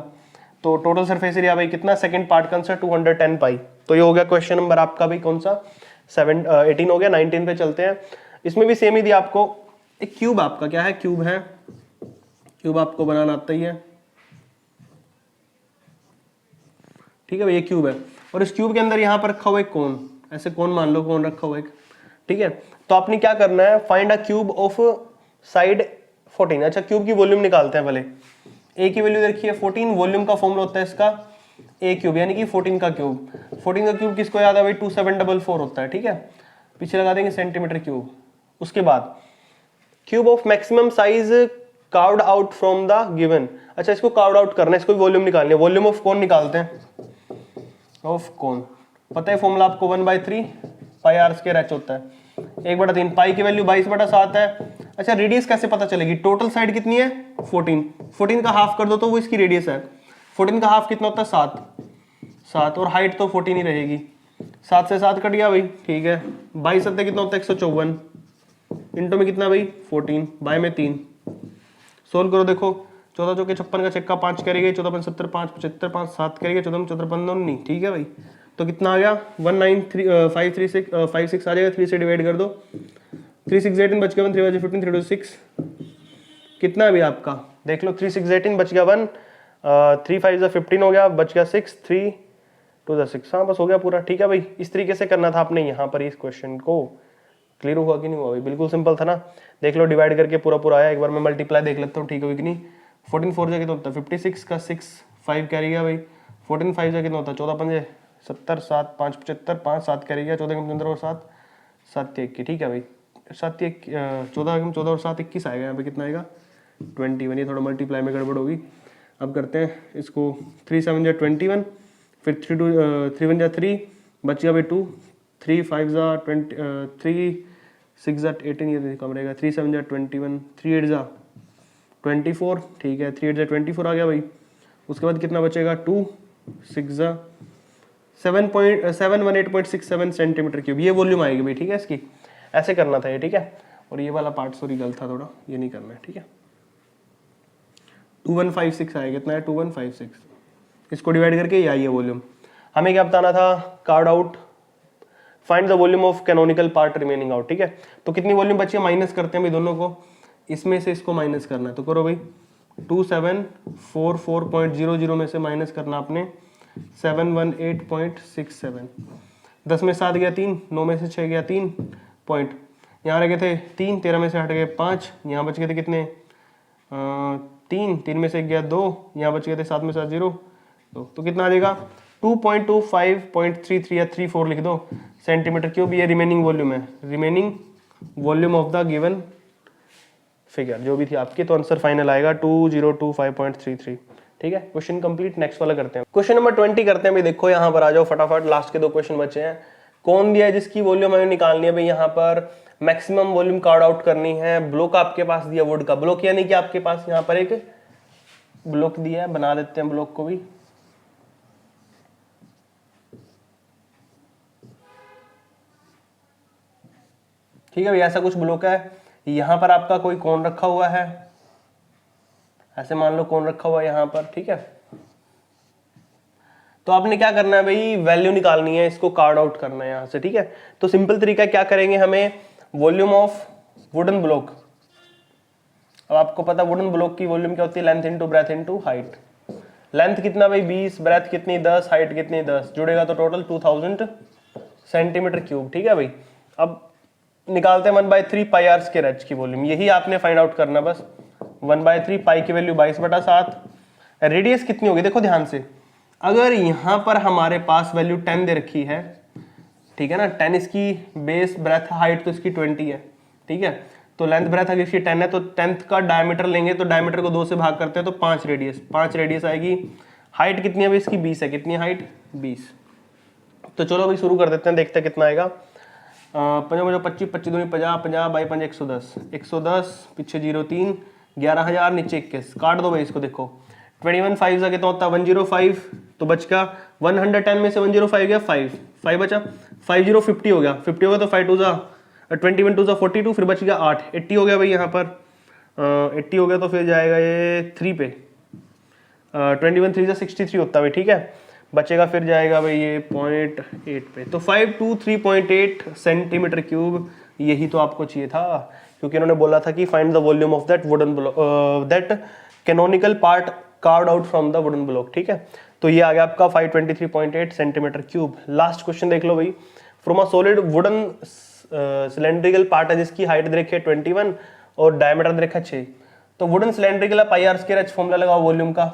तो टोटल सरफेस एरिया भाई कितना, सेकंड पार्ट का आंसर 210 पाई। तो ये हो गया क्वेश्चन नंबर आपका भाई कौन सा 18 हो गया। 19 पे चलते हैं, इसमें भी सेम ही दिया आपको, एक क्यूब आपका क्या है, क्यूब है, क्यूब आपको बनाना आता ही है। ठीक है भाई, ये क्यूब है और इस क्यूब के अंदर यहाँ पर रखा हुआ एक कोन, ऐसे कोन मान लो, कोन रखा हुआ एक। ठीक है, तो आपने क्या करना है, find a cube of side 14। अच्छा, क्यूब की वॉल्यूम निकालते हैं पहले। ए की वैल्यू देखिए 14, वॉल्यूम का फॉर्मूला होता है इसका ए क्यूब, यानी कि 14 का क्यूब। 14 का क्यूब किसको याद है भाई 2744 होता है। ठीक है, पीछे लगा देंगे सेंटीमीटर क्यूब। उसके बाद cube of maximum size carved out from the given. अच्छा, इसको कार्व्ड आउट करना है, इसको वॉल्यूम निकालनी है। वॉल्यूम ऑफ कोन निकालते हैं, ऑफ कोन पता है फॉर्मूला आपको 1/3 पाई आर स्क्वायर एच होता है, 1/3 पाई की वैल्यू 22/7 है। अच्छा, रेडियस कैसे पता चलेगी, टोटल साइड कितनी है 14, 14 का हाफ कर दो तो वो इसकी रेडियस है। 14 का हाफ कितना होता है 7, और हाइट तो 14 ही रहेगी, 7 से 7 कट गया भाई। ठीक है, 22 सत्ते कितना होता है 154, इंटू में कितना भाई 14, बाय में 3। सोल्व करो, देखो 14 चौके 56 का चक्का 5 करेंगे, 14 5 70 5 75 5 7 करेंगे, 14 14 15 19। ठीक है भाई, तो कितना आ गया 19356 आ जाएगा, 3 से डिवाइड कर दो, 3 6 18 बच गया 1, 3 15 3 2 6 कितना है भाई आपका, देख लो 3 6 18 बच गया 1, 3 5 15 हो गया, बच गया 6, 3 2 6। हाँ, बस हो गया पूरा। ठीक है भाई, इस तरीके से करना था आपने यहाँ पर इस क्वेश्चन को। क्लियर हुआ कि नहीं हुआ भाई, बिल्कुल सिंपल था ना। देख लो डिवाइड करके पूरा आया, एक बार मैं मल्टीप्लाई देख लेता हूँ ठीक है कि नहीं। 14 4 जगह तो होता है 56 का 6 5 कैरी गया भाई, 14 5 जगह होता है 14 5 70 7 5 75 5 7 कैरी गया, 14 15 और 7 7 21। ठीक है भाई, 7 14 और 7 21 आएगा, यहाँ पे कितना आएगा 21। ये थोड़ा मल्टीप्लाई में गड़बड़ होगी। अब करते हैं इसको, 3 7 जा 21, फिर 3 1 जा 3 बच गया भाई 2, 3 5 जा 20, 3 6 जा 18, ये कम रहेगा, 3 7 जा 21, 3 8 जा 24। ठीक है, 3 8 जा 24 आ गया भाई। उसके बाद कितना बचेगा 2 6 जा 718.67 सेंटीमीटर क्यूब, ये वॉल्यूम आएगी भाई। ठीक है, इसकी ऐसे करना था ये। ठीक है, और ये वाला पार्ट सॉरी गलत था थोड़ा, ये नहीं करना है। ठीक है, 2156 आएगा, कितना है 2156, इसको डिवाइड करके ये आई है वॉल्यूम। हमें क्या बताना था, card out, find the volume of canonical part remaining out. ठीक है, तो कितनी वॉल्यूम बची है, माइनस करते हैं भाई दोनों को, इसमें से इसको माइनस करना है, तो करो भाई 2744.00 में से माइनस करना आपने 718.67, 10 में 7 गया 3, 9 में से 6 गया 3 पॉइंट, यहाँ रह गए थे 3, 13 में से हट गए 5, यहाँ बच गए थे कितने 3, 3 में से गया 2, यहाँ बच गए थे 7 में से 0, तो कितना आ जाएगा 2.25.33 या 34 लिख दो सेंटीमीटर क्यूब। ये रिमेनिंग वॉल्यूम है, remaining volume of the given figure जो भी थी आपकी। तो आंसर फाइनल आएगा 2025.33। ठीक है, क्वेश्चन कंप्लीट। नेक्स्ट वाला करते हैं, क्वेश्चन नंबर 20 करते हैं भाई। देखो यहाँ पर आ जाओ फटाफट, लास्ट के 2 क्वेश्चन बचे हैं। कौन दिया है जिसकी वॉल्यूम हमें निकालनी है भाई, यहाँ पर मैक्सिमम वॉल्यूम कार्ड आउट करनी है। ब्लॉक आपके पास दिया वुड का, ब्लॉक यानी कि आपके पास यहाँ पर एक ब्लॉक दिया है, बना देते हैं ब्लॉक को भी। ठीक है भाई, ऐसा कुछ ब्लॉक है, यहाँ पर आपका कोई कोन रखा हुआ है, ऐसे मान लो कोन रखा हुआ है यहाँ पर। ठीक है, तो आपने क्या करना है भाई, वैल्यू निकालनी है, इसको कार्ड आउट करना है यहाँ से। ठीक है, तो सिंपल तरीका क्या करेंगे, हमें वॉल्यूम ऑफ वुडन ब्लॉक, अब आपको पता वुडन ब्लॉक की वॉल्यूम क्या होती है, length into breadth into height. Length कितना भाई 20, ब्रेथ कितनी 10, हाइट कितनी 10, जुड़ेगा तो टोटल 2000 सेंटीमीटर क्यूब। ठीक है भाई, अब निकालते हैं 1/3 पाई आर स्क्वायर एच की वॉल्यूम, यही आपने फाइंड आउट करना बस। 1/3 पाई की वैल्यू 22/7। रेडियस कितनी होगी, देखो ध्यान से, अगर यहाँ पर हमारे पास वैल्यू 10 दे रखी है, ठीक है ना, 10 इसकी बेस, ब्रेथ, हाइट तो इसकी 20 है। ठीक है, तो लेंथ ब्रेथ अगर इसकी 10 है तो 10th का डायमीटर लेंगे, तो डायमीटर को 2 से भाग करते हैं तो 5 रेडियस आएगी। हाइट कितनी है भाई इसकी 20 है, कितनी हाइट 20। तो चलो भाई शुरू कर देते हैं, देखते हैं कितना आएगा। 5 25 25 दूनी 50, 50 बाई 5 110, 110 पीछे 0 3, 11,000 नीचे 21, काट दो भाई इसको। देखो 21 5 का कितना होता है 105, तो बच का 110 में से 105 गया 5 बचा, 50 50 हो गया, 50 हो गया तो 5 2 जा 21 2 जा 42, फिर बच गया 8, 80 हो गया भाई यहाँ पर। 80 हो गया तो फिर जाएगा ये 3 पे, 21 3 जा 63 होता है भाई। ठीक है, बचेगा फिर जाएगा भाई ये 0.8 पे, तो 523.8 सेंटीमीटर क्यूब। यही तो आपको चाहिए था, क्योंकि इन्होंने बोला था कि find the volume of that wooden block, that canonical part carved out from the wooden block. ठीक है, तो ये आ गया आपका 523.8 सेंटीमीटर क्यूब। लास्ट क्वेश्चन देख लो भाई, from a solid wooden cylindrical part है जिसकी हाइट दे रखी है 21 और डायमीटर दे रखा है 6, तो wooden cylindrical pi are square h formula लगाओ वॉल्यूम का।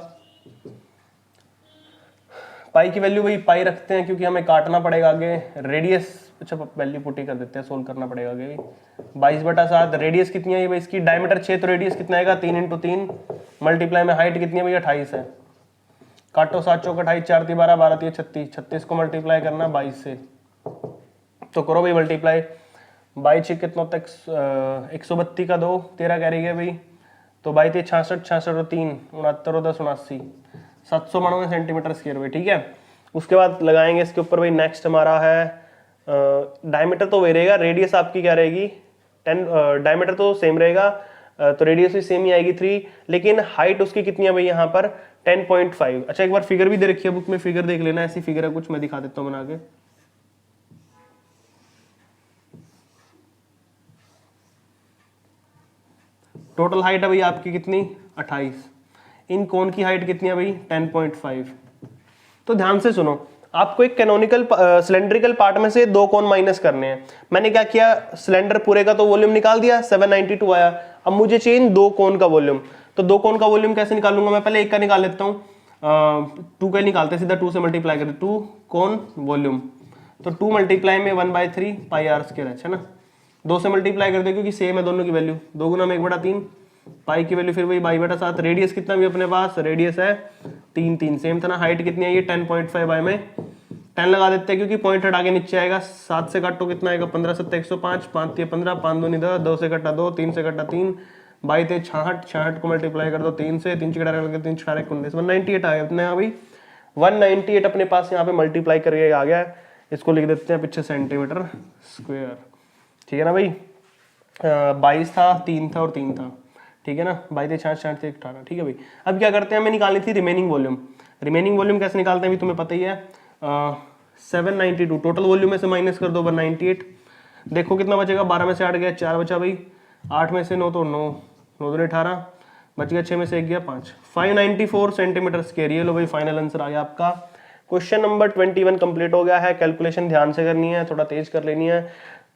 पाई की वैल्यू भाई पाई रखते हैं क्योंकि हमें काटना पड़ेगा आगे। रेडियस अच्छा वैल्यू पुटी कर देते हैं, सोल्व करना पड़ेगा आगे। 22/7 रेडियस कितनी है भाई इसकी, डायमीटर 6 तो रेडियस कितना आएगा 3 × 3 मल्टीप्लाई में हाइट कितनी है भाई 28 है। काटो 7 चौक 28, 4 3 12, 12 3 36, 36 को मल्टीप्लाई करना 22 से, तो करो भाई मल्टीप्लाई। 22 कितना होता है 132 का 2, 13 कैरी गया भाई, तो 22 66, 66 और 3 69 और 10 79, 792 सेंटीमीटर स्क्वायर भाई। ठीक है, उसके बाद लगाएंगे इसके ऊपर भाई। नेक्स्ट हमारा है डायमीटर तो वही रहेगा, रेडियस आपकी क्या रहेगी 10, डायमीटर तो सेम रहेगा, तो रेडियस भी सेम ही आएगी 3, लेकिन हाइट उसकी कितनी है भाई यहाँ पर 10.5। अच्छा एक बार फिगर भी दे रखी है बुक में, फिगर देख लेना, ऐसी फिगर है कुछ, मैं दिखा देता हूँ बना के। टोटल हाइट है भाई आपकी कितनी 28, इन कोन की हाइट कितनी है भाई 10.5। तो ध्यान से सुनो, आपको एक कैनोनिकल सिलेंड्रिकल पार्ट में से 2 कोन माइनस करने हैं। मैंने क्या किया, सिलेंडर पूरे का तो वॉल्यूम निकाल दिया 792 आया, अब मुझे चाहिए 2 कोन का वॉल्यूम। तो 2 कोन का वॉल्यूम कैसे निकालूंगा, मैं पहले एक का निकाल लेता हूँ, 2 का निकालते सीधा, 2 से मल्टीप्लाई करते 2 कोन वॉल्यूम, तो 2 मल्टीप्लाई में 1/3 पाई आर स्क्वायर है ना, 2 से मल्टीप्लाई कर दे क्योंकि सेम है दोनों की वैल्यू, 2 गुना में 1/3, पाई की वैल्यू फिर वही 22/7। रेडियस कितना भी अपने पास, रेडियस है 3 3 सेम था ना। हाइट कितनी है ये 10.5 बाय में 10 लगा देते हैं क्योंकि पॉइंट हटा के नीचे आएगा। 7 से काटो कितना आएगा 15 7 105, 5 3 15, 5 2 10, 2 से कटा 2, 3 से कटा 3, 22 66, 66 को मल्टीप्लाई कर दो 3 से, 3 से कटा 3 4 19, 198 आया अपने यहाँ भाई। 198 अपने पास यहाँ पे मल्टीप्लाई करके आ गया है, इसको लिख देते हैं पीछे सेंटीमीटर स्क्वायर। ठीक है ना भाई, 22 था, 3 था और 3 था। ठीक है ना, 22 66 66 18। ठीक है भाई, अब क्या करते हैं, हमें निकालनी थी रिमेनिंग वॉल्यूम। रिमेनिंग वॉल्यूम कैसे निकालते हैं भी तुम्हें पता ही है, 792 टोटल वॉल्यूम में से माइनस कर दो 198, देखो कितना बचेगा, 12 में से 8 गया 4 बचा भाई, 8 में से 9 तो 9 9 2 18 बच गया, 6 में से 1 गया 5, 594 सेंटीमीटर स्क्वायर। ये लो भाई फाइनल आंसर आ गया आपका। क्वेश्चन नंबर 21 कंप्लीट हो गया है। कैलकुलेशन ध्यान से करनी है, थोड़ा तेज कर लेनी है।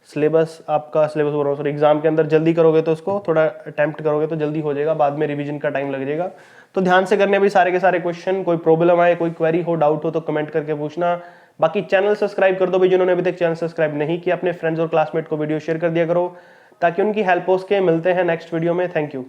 सिलेबस आपका सिलेबस बोल रहा हूँ सॉरी, एग्जाम के अंदर जल्दी करोगे तो उसको थोड़ा अटेम्प्ट करोगे तो जल्दी हो जाएगा, बाद में रिवीजन का टाइम लग जाएगा। तो ध्यान से करने भी सारे के सारे क्वेश्चन। कोई प्रॉब्लम आए, कोई क्वेरी हो, डाउट हो तो कमेंट करके पूछना। बाकी चैनल सब्सक्राइब कर दो भाई, जिन्होंने अभी तक चैनल सब्सक्राइब नहीं किया, अपने फ्रेंड्स और क्लासमेट को वीडियो शेयर कर दिया करो ताकि उनकी हेल्प हो सके। मिलते हैं नेक्स्ट वीडियो में। Thank you.